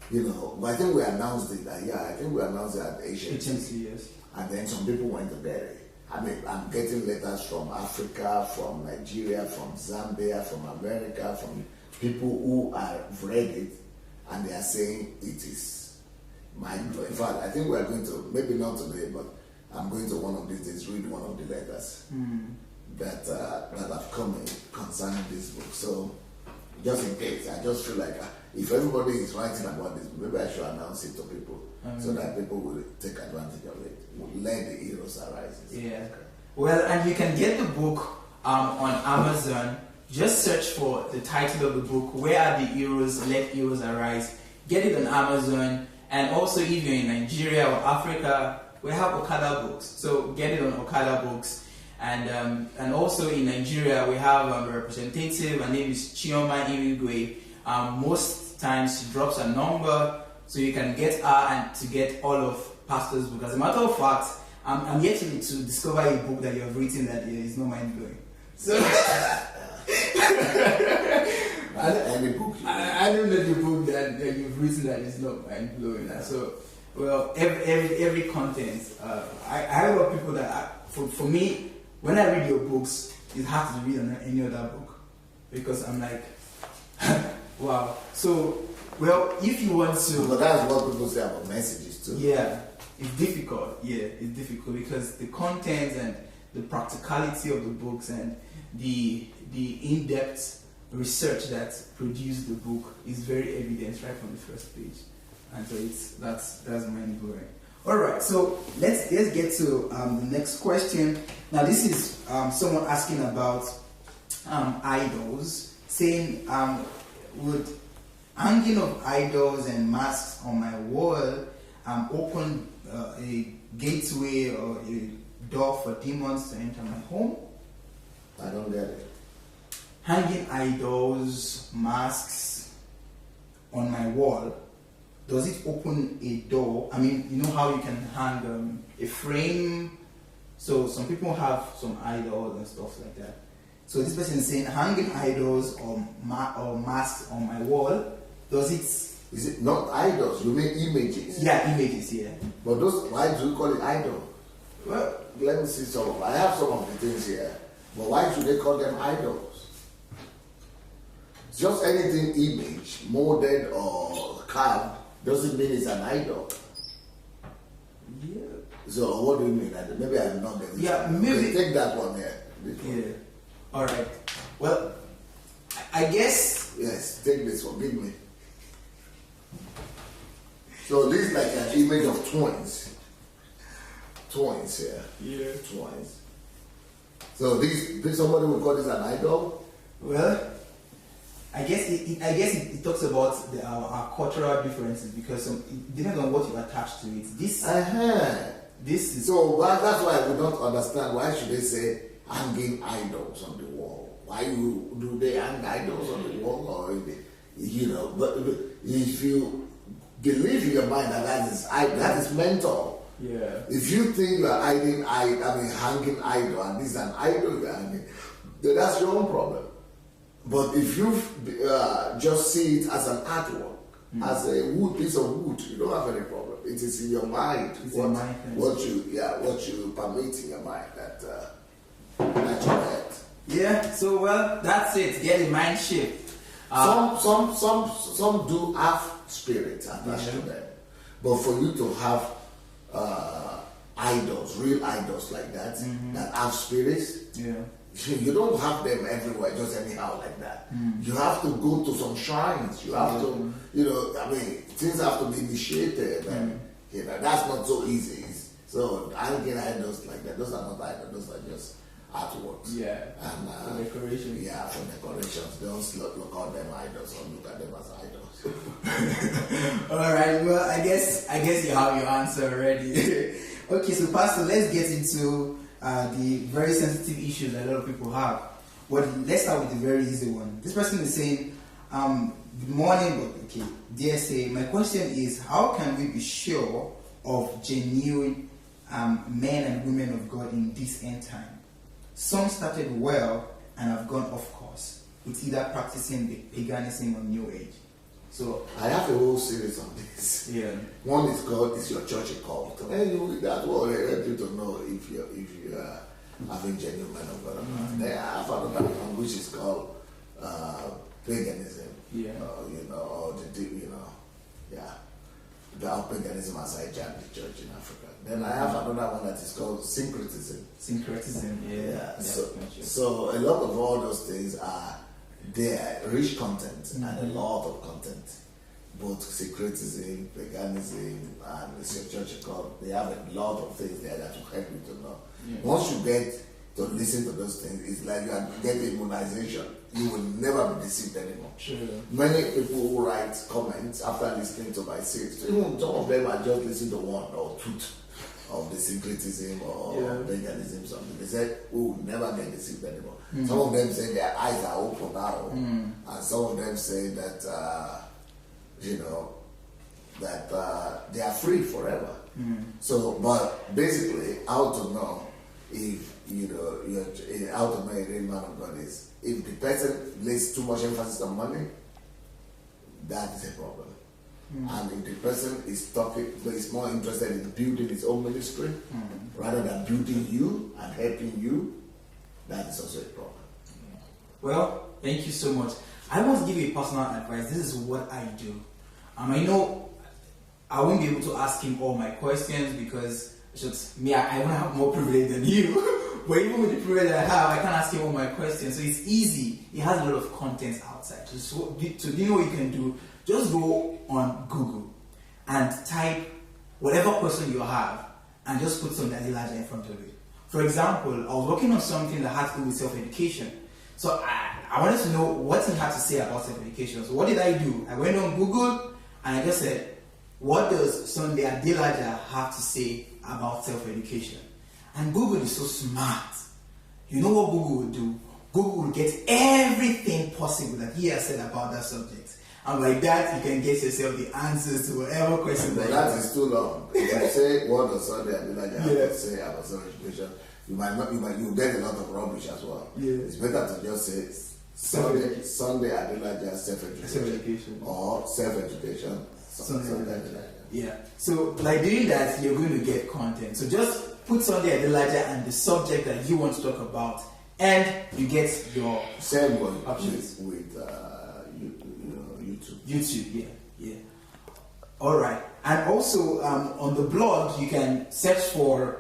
Speaker 2: you know, but I think we announced it. I think we announced it at HMC.
Speaker 3: Yes.
Speaker 2: And then some people went to get it. I mean, I'm getting letters from Africa, from Nigeria, from Zambia, from America, from people who have read it, and they are saying it is mind-blowing. In fact, I think we are going to, maybe not today, but I'm going to one of these days read one of the letters that have come in concerning this book. So, just in case, I just feel like if everybody is writing about this, maybe I should announce it to people so that people will take advantage of it. Let the heroes arise.
Speaker 3: Yeah. Well, and you can get the book on Amazon just search for the title of the book, Where Are the Heroes? Let Heroes Arise. Get it on Amazon. And also, if you're in Nigeria or Africa, we have Okada books. So get it on Okada books. And also in Nigeria, we have a representative. Her name is Chioma Irigwe. Most times she drops a number so you can get her and to get all of Pastor's book. As a matter of fact, I'm yet to discover a book that you have written that is not mind blowing. So
Speaker 2: Any book.
Speaker 3: I don't know the book that you've written that is not mind blowing. So, well, every content. I have a lot of people that for me, when I read your books, it's hard to read on any other book because I'm like, wow. So, well, if you want to,
Speaker 2: But that's what people say about messages too.
Speaker 3: yeah, it's difficult. Yeah, it's difficult because the content and the practicality of the books and the in-depth research that produced the book is very evident right from the first page, and so that's mind blowing. All right, so let's get to the next question. Now, this is someone asking about idols, saying, would hanging of idols and masks on my wall open a gateway or a door for demons to enter my home?
Speaker 2: I don't get it.
Speaker 3: Hanging idols, masks on my wall, does it open a door? I mean, you know how you can hang a frame? So some people have some idols and stuff like that. So this person is saying hanging idols or masks on my wall, does it...
Speaker 2: Is it not idols? You mean images?
Speaker 3: Yeah, images, yeah.
Speaker 2: But those, why do you call it idol?
Speaker 3: Well,
Speaker 2: Let me see some of. I have some of the things here. But why should they call them idols? Just anything image, molded or carved, doesn't mean it's an idol.
Speaker 3: yeah.
Speaker 2: So what do you mean? Maybe I'm not getting it.
Speaker 3: Yeah, maybe.
Speaker 2: Okay, take that one here. This one.
Speaker 3: Yeah. All right. Well, I guess...
Speaker 2: Yes, take this one. Give me. So this is like an image of twins. Twins here.
Speaker 3: Yeah.
Speaker 2: Twins. So this somebody would call this an idol?
Speaker 3: Well, I guess it talks about our cultural differences because it depends on what you attach to it. This is
Speaker 2: So that's why we don't understand why should they say hanging idols on the wall? Why do they hang idols on the wall or but if you believe in your mind that is mental.
Speaker 3: yeah.
Speaker 2: If you think you are hanging idol and this is an idol you're hanging, then that's your own problem. But if you just see it as an artwork, as a piece of wood, you don't have any problem. It is in your mind. What you permit in your mind that you get.
Speaker 3: Yeah. So well, that's it. Get a mind shift.
Speaker 2: Some do have spirit attached to them, but for you to have idols, real idols like that that have spirits,
Speaker 3: Yeah.
Speaker 2: you don't have them everywhere just anyhow like that. You have to go to some shrines. You have to, things have to be initiated, and that's not so easy. So hanging idols like that, those are not idols. Those are just artworks.
Speaker 3: Yeah.
Speaker 2: And
Speaker 3: For decoration.
Speaker 2: Yeah, for decorations. Don't look at them idols or look at them as idols.
Speaker 3: All right. Well, I guess you have your answer already. Okay, so Pastor, let's get into the very sensitive issues that a lot of people have. Well, let's start with the very easy one. This person is saying, good morning, but okay, dear say, my question is, how can we be sure of genuine men and women of God in this end time? Some started well and have gone off course with either practicing the paganism or New Age. So
Speaker 2: I have a whole series on this.
Speaker 3: yeah.
Speaker 2: One is called "Is Your Church a Cult?" And that's what I help you to know if you are having genuine men of God or not. Then I have another one which is called paganism.
Speaker 3: Yeah.
Speaker 2: The paganism has hijacked the church in Africa. Then I have another one that is called syncretism.
Speaker 3: Syncretism, yeah.
Speaker 2: So a lot of all those things are there, rich content and a lot of content. Both syncretism, paganism, and the church called, they have a lot of things there that will help you to know.
Speaker 3: Yeah.
Speaker 2: Once you get to listen to those things. It's like you are getting immunization. You will never be deceived anymore.
Speaker 3: Sure.
Speaker 2: Many people who write comments after listening to my series, even some of them are just listening to one or two of the syncretism or paganism, something. They said, we will never get deceived anymore. Some of them say their eyes are open now. And some of them say that, that they are free forever. So, but basically, how to know if, how to know a real man of God is, if the person lays too much emphasis on money, that is a problem. And if the person is more interested in building his own ministry rather than building you and helping you, that is also a problem.
Speaker 3: Well, thank you so much. I want to give you a personal advice. This is what I do. I know I won't be able to ask him all my questions because I won't have more privilege than you. But even with the privilege that I have, I can't ask him all my questions. So it's easy. He has a lot of content outside. So do you know what you can do? Just go on Google and type whatever question you have and just put some Adelaja in front of it. For example, I was working on something that had to do with self-education. So I wanted to know what he had to say about self-education. So what did I do? I went on Google and I just said, what does Sunday Adelaja have to say about self-education? And Google is so smart. You know what Google will do? Google will get everything possible that he has said about that subject. And like that, you can get yourself the answers to whatever question
Speaker 2: but that is too long. If you say what does Sunday Adelaja have to say about self-education, you will get a lot of rubbish as well.
Speaker 3: Yeah.
Speaker 2: It's better to just say Sunday Adelaja self-education or self-education Sunday Adelaja.
Speaker 3: Yeah. So like doing that, you're going to get content. So just put Sunday Adelaja and the subject that you want to talk about, and you get your
Speaker 2: same one
Speaker 3: options
Speaker 2: with YouTube.
Speaker 3: YouTube, yeah. All right. And also on the blog, you can search for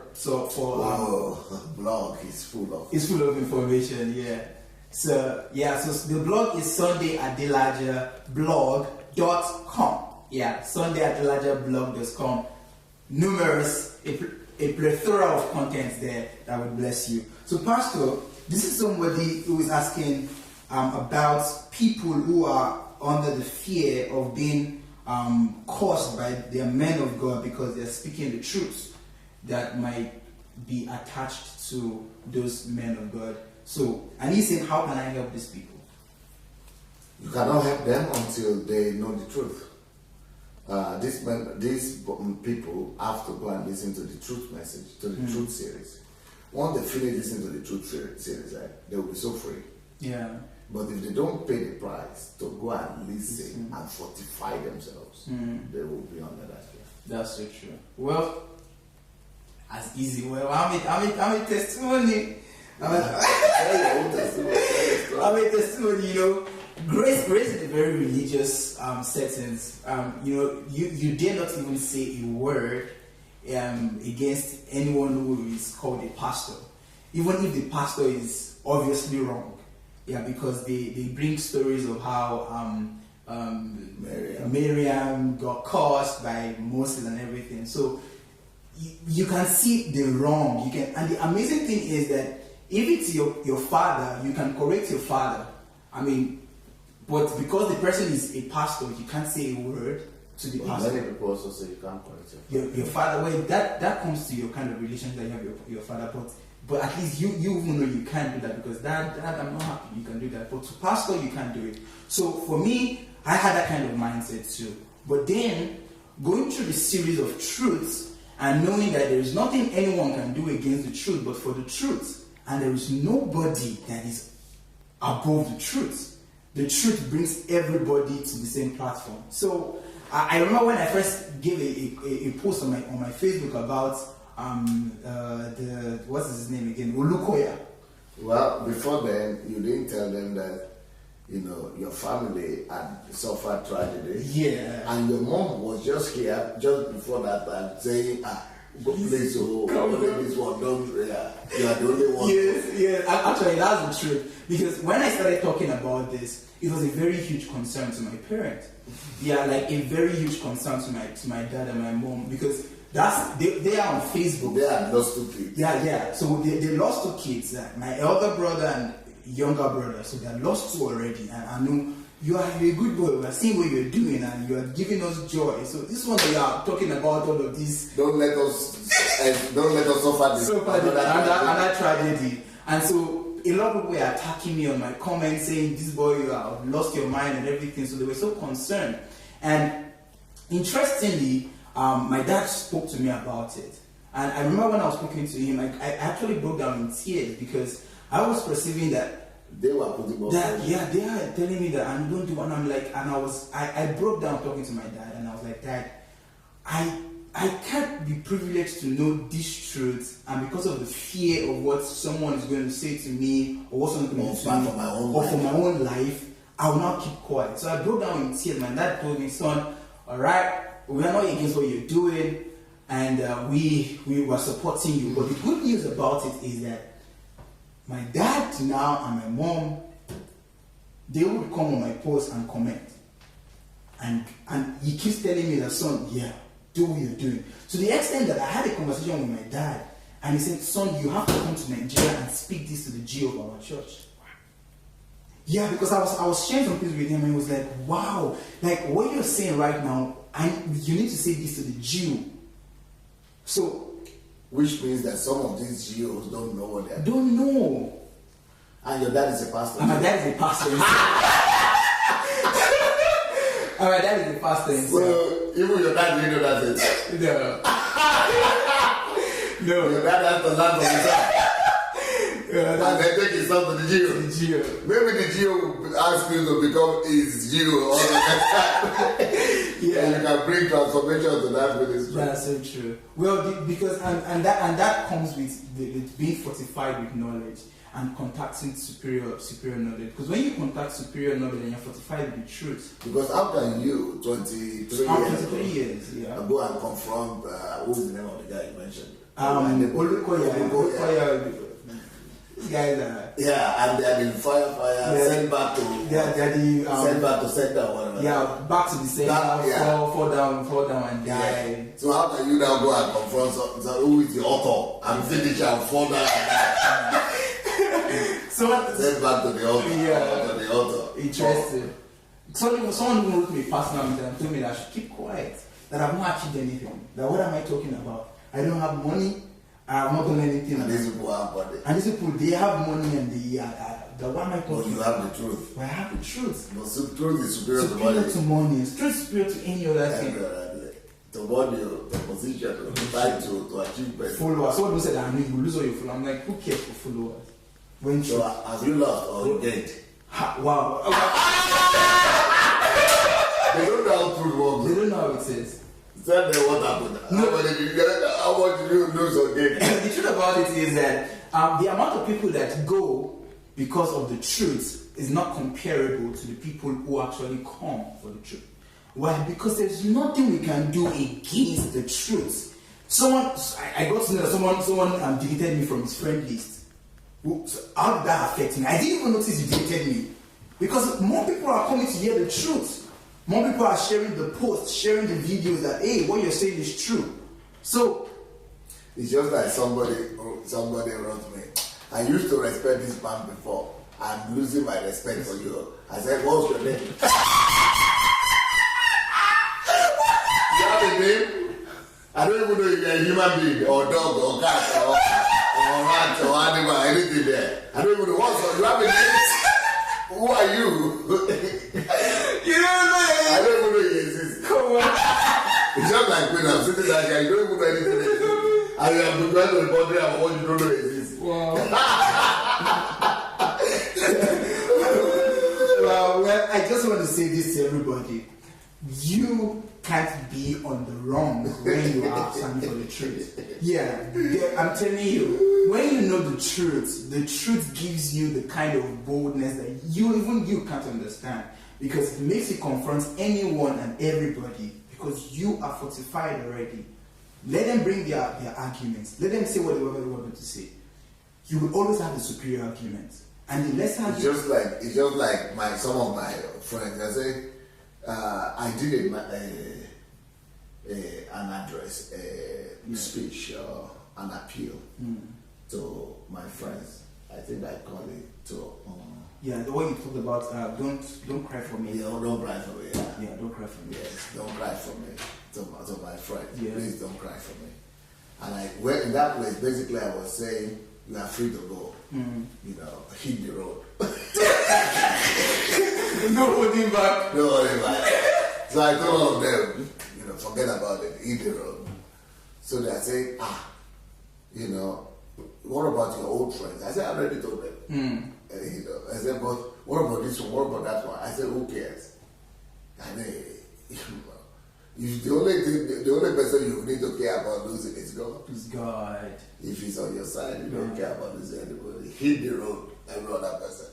Speaker 2: blog is full of
Speaker 3: information. Yeah. So the blog is sundayadelajablog.com. Yeah, sundayadelajablog.com. Numerous, a plethora of content there that would bless you. So, Pastor, this is somebody who is asking about people who are under the fear of being caused by their men of God because they're speaking the truth that might be attached to those men of God. So, and he said, how can I help these people?
Speaker 2: You cannot help them until they know the truth. These people have to go and listen to the truth message, to the truth series. Once they finish listening to the truth series, they will be so free.
Speaker 3: Yeah.
Speaker 2: But if they don't pay the price to go and listen and fortify themselves, they will be under that fear.
Speaker 3: That's so true. Well, as easy. Well, I'm a testimony. I'm a testimony, Grace is a very religious settings. You dare not even say a word against anyone who is called a pastor, even if the pastor is obviously wrong. Yeah, because they bring stories of how Miriam got cursed by Moses and everything. So you can see the wrong. And the amazing thing is that if it's your father, you can correct your father. But because the person is a pastor, you can't say a word to the pastor.
Speaker 2: Many people also say you can't correct
Speaker 3: your father. Well, that comes to your kind of relationship that you have with your father. But at least you even know you can't do that because Dad, I'm not happy. You can do that. But to pastor, you can't do it. So for me, I had that kind of mindset too. But then going through the series of truths and knowing that there is nothing anyone can do against the truth, but for the truth, and there is nobody that is above the truth. The truth brings everybody to the same platform. So I remember when I first gave a post on my Facebook about what's his name again? Olukoya.
Speaker 2: Well, before then, you didn't tell them that your family had suffered tragedy.
Speaker 3: Yeah.
Speaker 2: And your mom was just here just before that time saying, please, this one, don't, you are the only one.
Speaker 3: Yes. Actually, that's the truth. Because when I started talking about this, it was a very huge concern to my parents. Yeah, like a very huge concern to my dad and my mom. Because they are on Facebook.
Speaker 2: They are lost 2 kids.
Speaker 3: Yeah. So they lost 2 kids. My elder brother and younger brother. So they lost 2 already. And I know you're a good boy. We are seeing what you're doing, and you are giving us joy. So this one they are talking about all of this.
Speaker 2: Don't let us suffer this.
Speaker 3: Another tragedy. And so a lot of people were attacking me on my comments, saying, "This boy, you have lost your mind and everything." So they were so concerned. And interestingly, my dad spoke to me about it. And I remember when I was speaking to him, I actually broke down in tears because I was perceiving that
Speaker 2: they were putting up.
Speaker 3: They are telling me that I'm going to, and I'm like, and I broke down talking to my dad, and I was like, Dad, I can't be privileged to know this truth, and because of the fear of what someone is going to say to me, or what someone's going to do to me, for my own life, I will not keep quiet. So I broke down in tears. My dad told me, son, all right, we are not against what you're doing, and we were supporting you. But the good news about it is that my dad now and my mom, they would come on my post and comment. And he keeps telling me that, son, yeah, do what you're doing. To the extent that I had a conversation with my dad, and he said, son, you have to come to Nigeria and speak this to the G of our church. Yeah, because I was sharing some things with him, and he was like, wow, like what you're saying right now, you need to say this to the Jew. So,
Speaker 2: which means that some of these Jews don't know what they are
Speaker 3: doing. Don't know.
Speaker 2: And your dad is a pastor.
Speaker 3: And my dad is a pastor. And my dad is a pastor.
Speaker 2: So even your dad didn't know that it. No. Your dad has to learn from himself. And then take his son to the Jew. Maybe the Jew will ask you to become his Jew all the time. Yeah, and you can bring transformation to that ministry.
Speaker 3: That's so true. Well, because and that comes with being fortified with knowledge and contacting superior knowledge. Because when you contact superior knowledge and you're fortified with the truth.
Speaker 2: Because how can you, 23
Speaker 3: years, yeah,
Speaker 2: go and confront who's the name of the guy you mentioned?
Speaker 3: Olukoya. Guys
Speaker 2: yeah, and they have been fire, sent back to sent back to center or whatever.
Speaker 3: Yeah, back to the center, fall down and die.
Speaker 2: Yeah. So how can you now go and confront who is the author and finish and fall down and die? So send back to the author.
Speaker 3: Yeah,
Speaker 2: to the author.
Speaker 3: Interesting. Someone who wrote me personally and told me that I should keep quiet, that I've not achieved anything. That what am I talking about? I don't have money. I've not done anything.
Speaker 2: And these people have money.
Speaker 3: And these people, they have money and they what am I talking about?
Speaker 2: You have the truth.
Speaker 3: Well, I have the truth.
Speaker 2: No, truth is superior to
Speaker 3: money. Truth is superior to any other thing.
Speaker 2: To money, the position, to fight to achieve better.
Speaker 3: Followers. Someone who said, I know you will lose all your followers. I'm like, who cares for followers?
Speaker 2: So have you lost or you gained?
Speaker 3: Wow.
Speaker 2: They don't know how truth works.
Speaker 3: They don't know how it is.
Speaker 2: Tell them what happened. How much did you lose or gain?
Speaker 3: The truth about it is that the amount of people that go because of the truth is not comparable to the people who actually come for the truth. Why? Because there's nothing we can do against the truth. I got to know that someone deleted me from his friend list. How did that affect me? I didn't even notice he deleted me. Because more people are coming to hear the truth. More people are sharing the posts, sharing the videos that, hey, what you're saying is true. So,
Speaker 2: it's just like somebody wrote me, I used to respect this man before. I'm losing my respect for you. I said, what's your name? You have a name? I don't even know if you're a human being, or dog, or cat, or rat, or animal, anything there. I don't even know what's you have a name? Who are you?
Speaker 3: You don't know.
Speaker 2: I don't even know you exist.
Speaker 3: Come on.
Speaker 2: It's just like when I'm sitting there, you don't even know anything. And you have been going to report about what you don't know exists.
Speaker 3: Wow. Well, I just want to say this to everybody. You can't be on the wrong when you are standing for the truth. Yeah, I'm telling you, when you know the truth gives you the kind of boldness that you can't understand, because it makes you confront anyone and everybody, because you are fortified already. Let them bring their arguments. Let them say whatever they want to say. You will always have the superior arguments. And the lesser
Speaker 2: it's just like some of my friends. I say, I did an address, speech, or an appeal to my friends. I think I call it to.
Speaker 3: Yeah, the way you talked about don't cry for me.
Speaker 2: Yeah, don't cry for me.
Speaker 3: Yeah, don't cry for me.
Speaker 2: Yes, don't cry for me. To my friends,
Speaker 3: Yeah.
Speaker 2: please don't cry for me. And in that place, basically, I was saying you are free to go. You know, hit the road.
Speaker 3: No holding back.
Speaker 2: No holding back. So I told all of them, you know, forget about it, hit the road. So they say, you know, what about your old friends? I said, I already told them. You know, I said, but what about this one? What about that one? I said, who cares? I mean, if the only person you need to care about losing is God.
Speaker 3: It's God.
Speaker 2: If he's on your side, you don't care about losing anybody. Hit the road, every other person.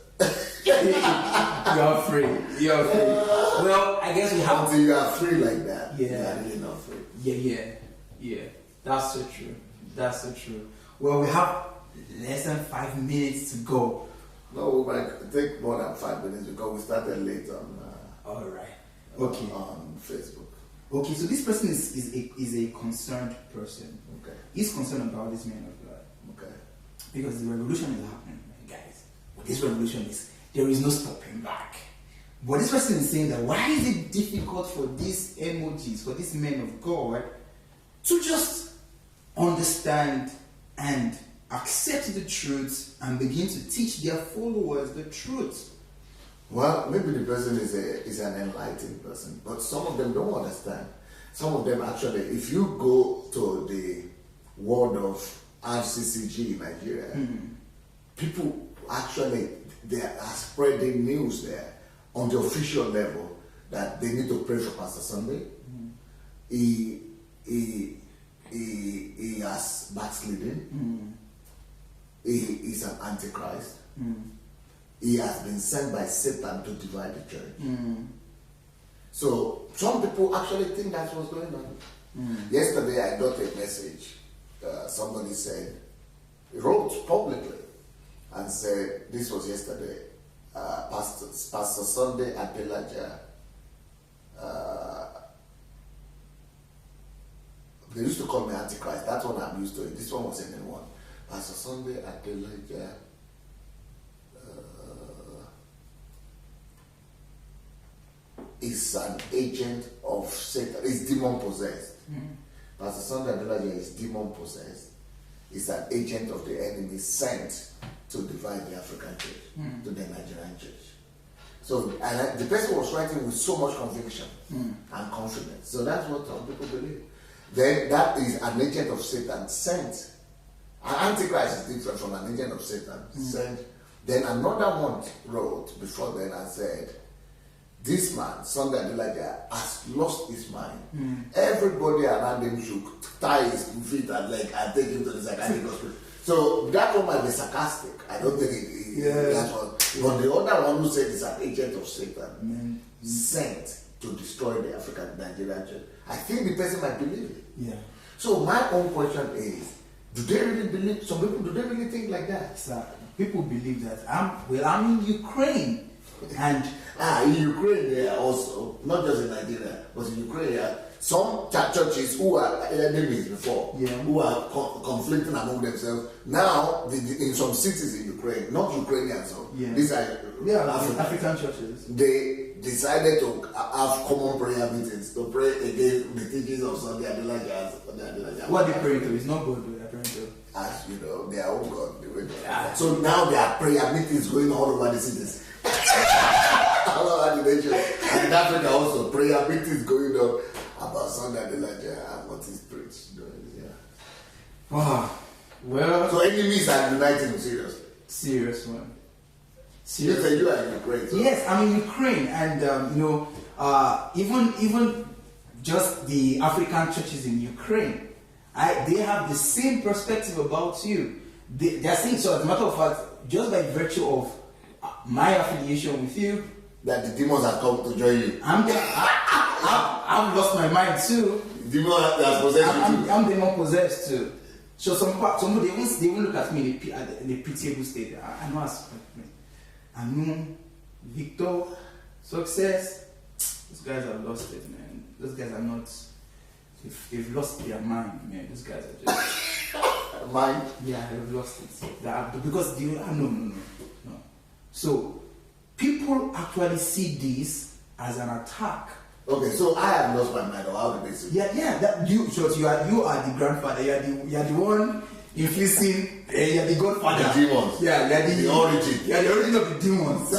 Speaker 3: You're free. You're free. Well, I guess we have.
Speaker 2: Until you are free like that,
Speaker 3: Yeah.
Speaker 2: you are really not free.
Speaker 3: Yeah. That's so true. That's so true. Well, we have less than 5 minutes to go.
Speaker 2: No, we might take more than 5 minutes because we started late on.
Speaker 3: All right. Okay.
Speaker 2: On Facebook.
Speaker 3: Okay. So this person is a concerned person.
Speaker 2: Okay.
Speaker 3: He's concerned about this man of God.
Speaker 2: Okay.
Speaker 3: Because the revolution is happening, guys. What this revolution is, there is no stopping back. But this person is saying that why is it difficult for these emojis, for these men of God, to just understand and accept the truth and begin to teach their followers the truth?
Speaker 2: Well, maybe the person is an enlightened person, but some of them don't understand. Some of them actually, if you go to the world of RCCG in Nigeria, people actually, they are spreading news there on the official level that they need to pray for Pastor Sunday. He has backslidden. He is an antichrist. He has been sent by Satan to divide the church. So some people actually think that's what's going on. Yesterday I got a message. Somebody said, wrote publicly and said, this was yesterday, Pastor Sunday Adelaja, they used to call me Antichrist. That's what I'm used to. This one was in one. Pastor Sunday Adelaja is an agent of Satan. Is demon possessed. Pastor Sunday Adelaja is demon possessed. Is an agent of the enemy sent to divide the African church, to the Nigerian church. So, and the person was writing with so much conviction and confidence. So that's what some people believe. Then that is an agent of Satan sent. An antichrist is different from an agent of Satan sent. Then another one wrote before then and said, this man, Sunday Adelaja, has lost his mind. Everybody around him should tie his feet and leg and take him to the psychiatric hospital. So that one might be sarcastic. I don't think that's what. But the other one who said it's an agent of Satan sent to destroy the African Nigerian church. I think the person might believe it.
Speaker 3: Yeah.
Speaker 2: So my own question is, do they really believe? Some people, do they really think like that?
Speaker 3: So people believe that I'm in Ukraine, and
Speaker 2: in Ukraine there also, not just in Nigeria, but in Ukraine there, some churches who are enemies before, who are conflicting among themselves, now in some cities in Ukraine, not Ukrainians, so these are
Speaker 3: African churches.
Speaker 2: They decided to have common prayer meetings to pray against the teachings of Sunday Adelaja.
Speaker 3: What they pray to is not God, they're praying to.
Speaker 2: As you know, their own God. So now there are prayer meetings going all over the cities. All over the nation. And in Africa also, prayer meetings going on about Sunday Adelaja and what is preached.
Speaker 3: Wow. Well,
Speaker 2: so enemies are uniting seriously.
Speaker 3: Serious one.
Speaker 2: You say you are in Ukraine. So.
Speaker 3: Yes, I'm in Ukraine, and even just the African churches in Ukraine, they have the same perspective about you. They're saying so. As a matter of fact, just by virtue of my affiliation with you,
Speaker 2: that the demons have come to join you.
Speaker 3: I've lost my mind too.
Speaker 2: Demon has possessed you too.
Speaker 3: I'm demon possessed too. So some they won't look at me in a pitiable state. I know Anu, Victor, Success. Those guys have lost it, man. Those guys are not. they've lost their mind, man. These guys are just
Speaker 2: Mind?
Speaker 3: yeah, they've lost it. Because they no. So people actually see this as an attack.
Speaker 2: Okay, so I have lost my mind, or how did they say?
Speaker 3: Yeah. That you are the grandfather. You are the one inflicting. You are the godfather.
Speaker 2: The demons.
Speaker 3: Yeah, you are the
Speaker 2: origin.
Speaker 3: You are the origin of the demons.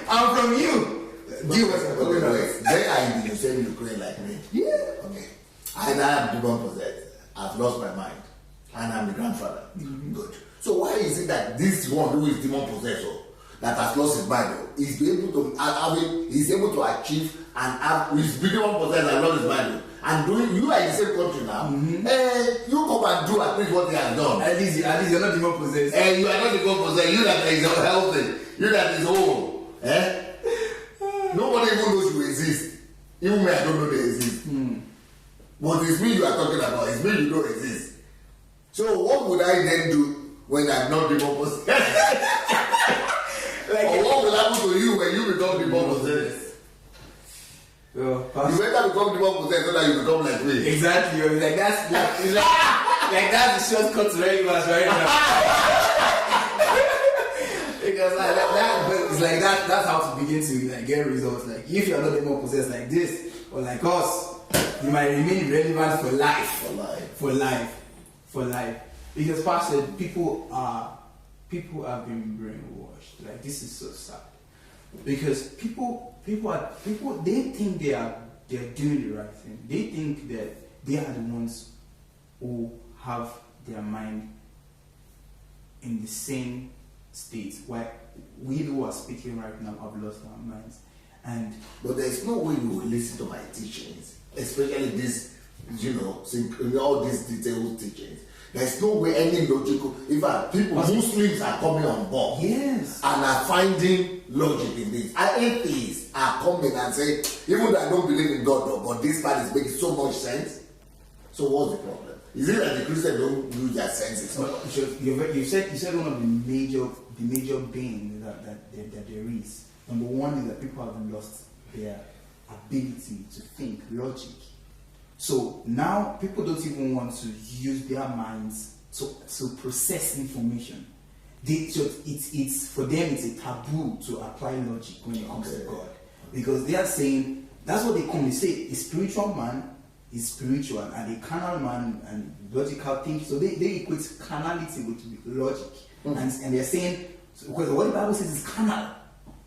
Speaker 3: I'm from you.
Speaker 2: Wait. They are in the same Ukraine like me.
Speaker 3: Yeah.
Speaker 2: Okay. And I am demon possessed. I've lost my mind. And I'm the grandfather.
Speaker 3: Mm-hmm.
Speaker 2: Good. So why is it that this one who is demon possessed that has lost his mind is able to he's able to achieve and have he's demon possessed and lost his mind and doing you are in the same country now. Mm-hmm. You come and do at least what he has done.
Speaker 3: At least you're not demon possessed.
Speaker 2: You are not demon possessed. You that is healthy. You that is whole. Nobody even knows you exist. Even me, I don't know they exist. But it's me you are talking about. It's me you don't exist. So what would I then do when I'm not demon possessed? Or what will happen to you when you become demon possessed? You better become demon possessed so that you become like me.
Speaker 3: Exactly. Like that's like that's the shortcut to where you are right now. Because it's like that's how to begin to like get results. Like if you're not demon possessed like this or like us, you might remain relevant for life. For life. Because Pastor, people have been brainwashed. Like this is so sad. Because people they think they're doing the right thing. They think that they are the ones who have their mind in the same state where we who are speaking right now have lost our minds.
Speaker 2: But there's no way you will listen to my teachings, especially this, all these detailed teachings. There's no way any logical. In fact, Muslims are coming on board.
Speaker 3: Yes.
Speaker 2: And are finding logic in this. Atheists are coming and saying, even though I don't believe in God, but this part is making so much sense. So what's the problem? Is it that the Christians don't use their senses?
Speaker 3: You said one of the major bane that there is. Number one is that people have lost their ability to think, logic. So now people don't even want to use their minds to process information. It's for them it's a taboo to apply logic when it comes to God, because they are saying that's what they come. They say a spiritual man is spiritual and a carnal man and logical thinking. So they equate carnality with logic, and they're saying because what the Bible says is carnal,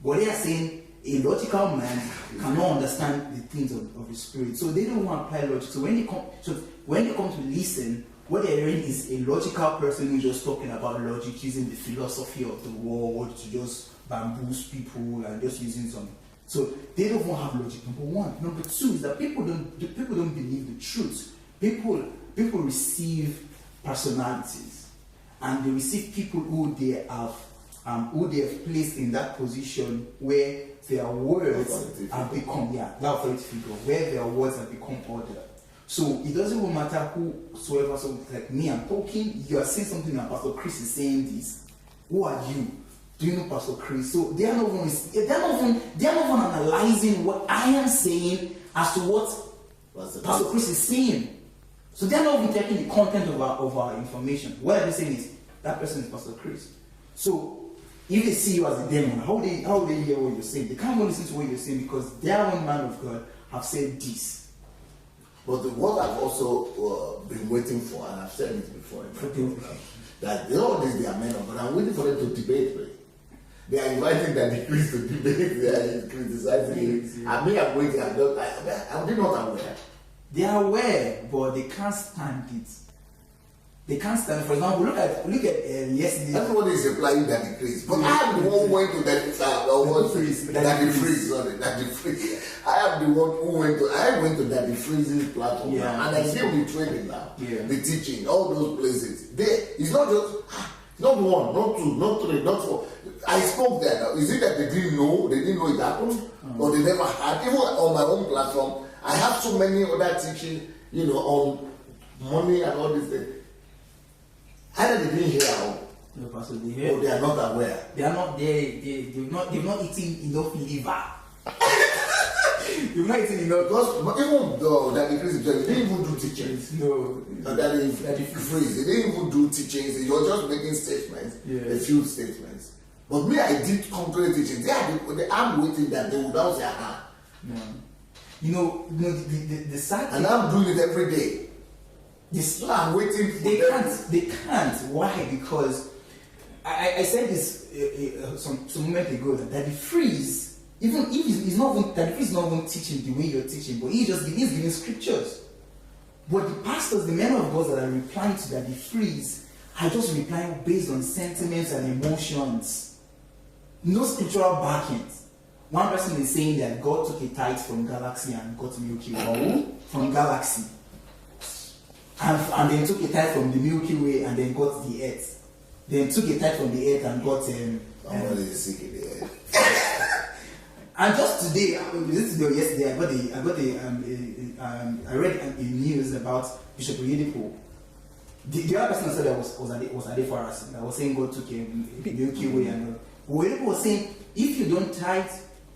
Speaker 3: but they are saying a logical man cannot understand the things of the spirit. So they don't want to apply logic. So when they come to listen, what they're hearing is a logical person who's just talking about logic, using the philosophy of the world to just bamboozle people and just using some. So they don't want to have logic. Number one. Number two is that people don't believe the truth. People receive personalities, and they receive people who they have placed in that position where their words have become that authority figure, where their words have become order. So it doesn't even matter whosoever. So like me, I'm talking. You are saying something, and Pastor Chris is saying this. Who are you? Do you know Pastor Chris? So they are not even analyzing what I am saying as to what Pastor Chris is saying. So they are not even taking the content of our information. What they're saying is that person is Pastor Chris. So if they see you as a demon, how they hear what you're saying? They can't even listen to what you're saying because their own man of God have said this.
Speaker 2: But what I've also been waiting for, and I've said it before in my program, that all these they are men of God. I'm waiting for them to debate me. They are inviting the Christ to debate. They are criticizing me. I'm waiting. I'm not aware.
Speaker 3: They are aware, but they can't stand it. They can't stand. For example, look at yesterday.
Speaker 2: Everybody is applying that decrease, but I am the one who went to that freeze. I am the one who went to. I went to that freezing platform, and I see the training now, the teaching, all those places. It's not just not one, not two, not three, not four. I spoke there. Now. Is it that they didn't know? They didn't know it happened, or they never had? Even on my own platform, I have so many other teaching, on money and all these things. Either they didn't hear or they are not aware.
Speaker 3: They are not there. They've not eaten enough liver. You've not eaten enough.
Speaker 2: Because even though that increase, they didn't even do teachings.
Speaker 3: No.
Speaker 2: That is freeze. They didn't even do teachings. They were just making statements, a few statements. But me, I did concrete teachings. I'm waiting that they would now say, aha.
Speaker 3: No. You know the sad
Speaker 2: and I'm doing it every day. I'm waiting for
Speaker 3: They can't. Why? Because I said this some moment ago that the freeze, even if he's not even, that the freeze is not even teaching the way you're teaching, but he's giving scriptures. But the pastors, the men of God that are replying to that the freeze, are just replying based on sentiments and emotions. No scriptural backings. One person is saying that God took a tithe from Galaxy and got Milky Way. From Galaxy. And then took a tithe from the Milky Way and then got the Earth. Then took a tithe from the Earth and got
Speaker 2: somebody is sick in the Earth.
Speaker 3: And just today, yesterday, I read a news about Bishop Oyedepo. The other person said that was Adefaras. I was saying God took a Milky Way, and Oyedepo was saying if you don't tithe,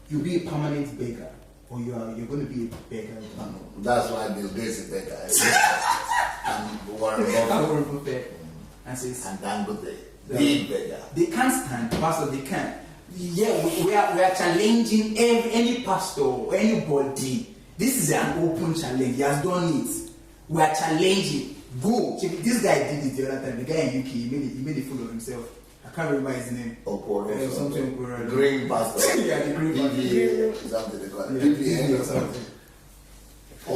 Speaker 3: you'll be a permanent beggar, or you're going to be a beggar.
Speaker 2: That's why Bill Gates is beggar. And Warren Buffett. And Dangote. Big beggar.
Speaker 3: They can't stand, Pastor. They can't. Yeah, we are challenging any pastor or anybody. This is an open challenge. He has done it. We are challenging. Go. This guy did it the other time. The guy in UK, he made a fool of himself. I can't remember his name.
Speaker 2: Something. Green pastor.
Speaker 3: Yeah, the green pastor.
Speaker 2: Something they call it.
Speaker 3: PPN or something. I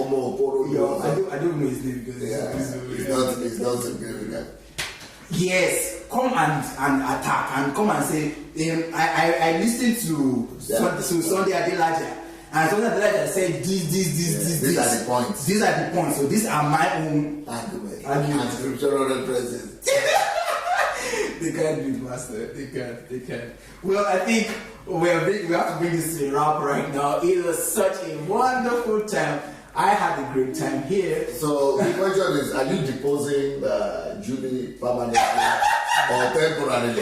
Speaker 3: don't know his name because
Speaker 2: it's not significant.
Speaker 3: Yes, come and attack and come and say, I listened to Sunday Adelaja, and Sunday Adelaja said this.
Speaker 2: These are the points.
Speaker 3: These are the points. So these are my own
Speaker 2: arguments. And scriptural references.
Speaker 3: They can't do it, Master. They can't. Well, I think we have to bring this to a wrap right now. It was such a wonderful time. I had a great time here.
Speaker 2: So the question is, are you deposing Julie permanently or temporarily?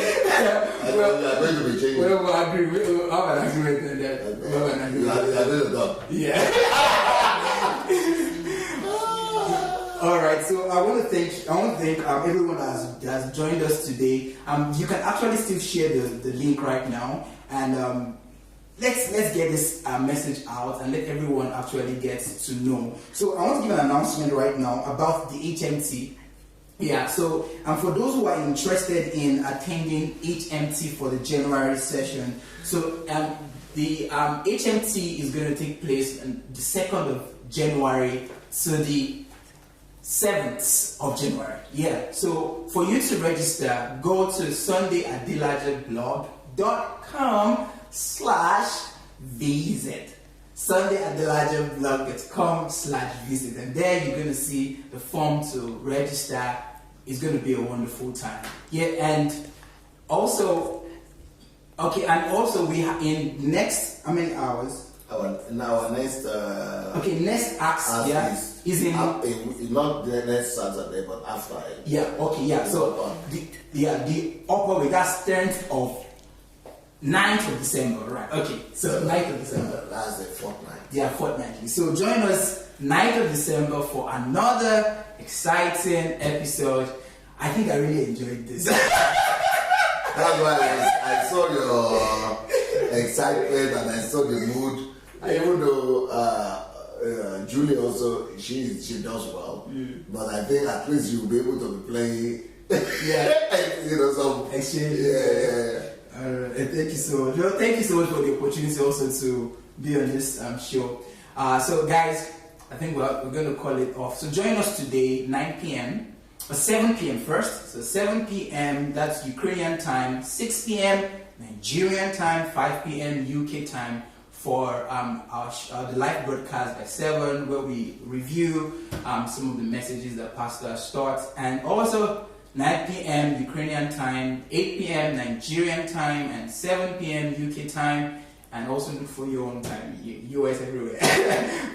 Speaker 2: Well, you are going to be changing.
Speaker 3: Well, we'll agree. We'll have an agreement on that.
Speaker 2: Okay. We'll have an agreement. You are going to talk.
Speaker 3: Yeah. All right. So I want to thank everyone that has joined us today. You can actually still share the link right now, and let's get this message out and let everyone actually get to know. So I want to give an announcement right now about the HMT. Yeah, so for those who are interested in attending HMT for the January session, so the HMT is going to take place on the 2nd of January to the 7th of January. Yeah, so for you to register, go to sundayadelajablog.com/visit. sundayadelajablog.com/visit, and there you're going to see the form to register. It's going to be a wonderful time. Yeah, and also we have in next hours.
Speaker 2: Our next
Speaker 3: next acts is in
Speaker 2: not the next Saturday but after it.
Speaker 3: Yeah, okay, yeah. So the upper way, that's 10th of 9th of December, right? Okay, so 9th of December.
Speaker 2: That's a fortnight.
Speaker 3: Yeah, fortnightly. So join us 9th of December for another exciting episode. I think I really enjoyed this.
Speaker 2: That's why I saw your excitement and I saw the mood. Even though Julie also she does well, but I think at least you'll be able to be playing. Some
Speaker 3: exchange.
Speaker 2: Yeah.
Speaker 3: Thank you so much. Well, thank you so much for the opportunity also to be on this show. So guys, I think we're going to call it off. So join us today, 9 p.m. or 7 p.m. first. So 7 p.m. that's Ukrainian time, 6 p.m. Nigerian time, 5 p.m. UK time for the live broadcast by 7, where we review some of the messages that Pastor starts, and also 9 p.m. Ukrainian time, 8 p.m. Nigerian time, and 7 p.m. UK time, and also look for your own time, US everywhere,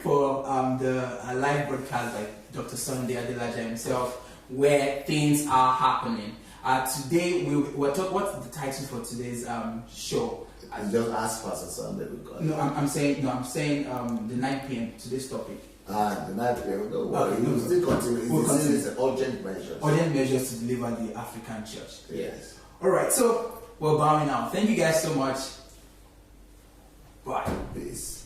Speaker 3: for the live broadcast by Dr. Sunday Adelaja himself, where things are happening. Today we're talking. What's the title for today's show?
Speaker 2: You just ask Pastor Sunday because.
Speaker 3: No, I'm saying the 9 p.m. today's topic.
Speaker 2: The 9 p.m. No worry.
Speaker 3: Okay,
Speaker 2: We'll still continue.
Speaker 3: We'll continue.
Speaker 2: It's an urgent measure.
Speaker 3: Urgent measures to deliver the African church.
Speaker 2: Yes.
Speaker 3: All right. So we're bowing out. Thank you guys so much. Bye.
Speaker 2: Peace.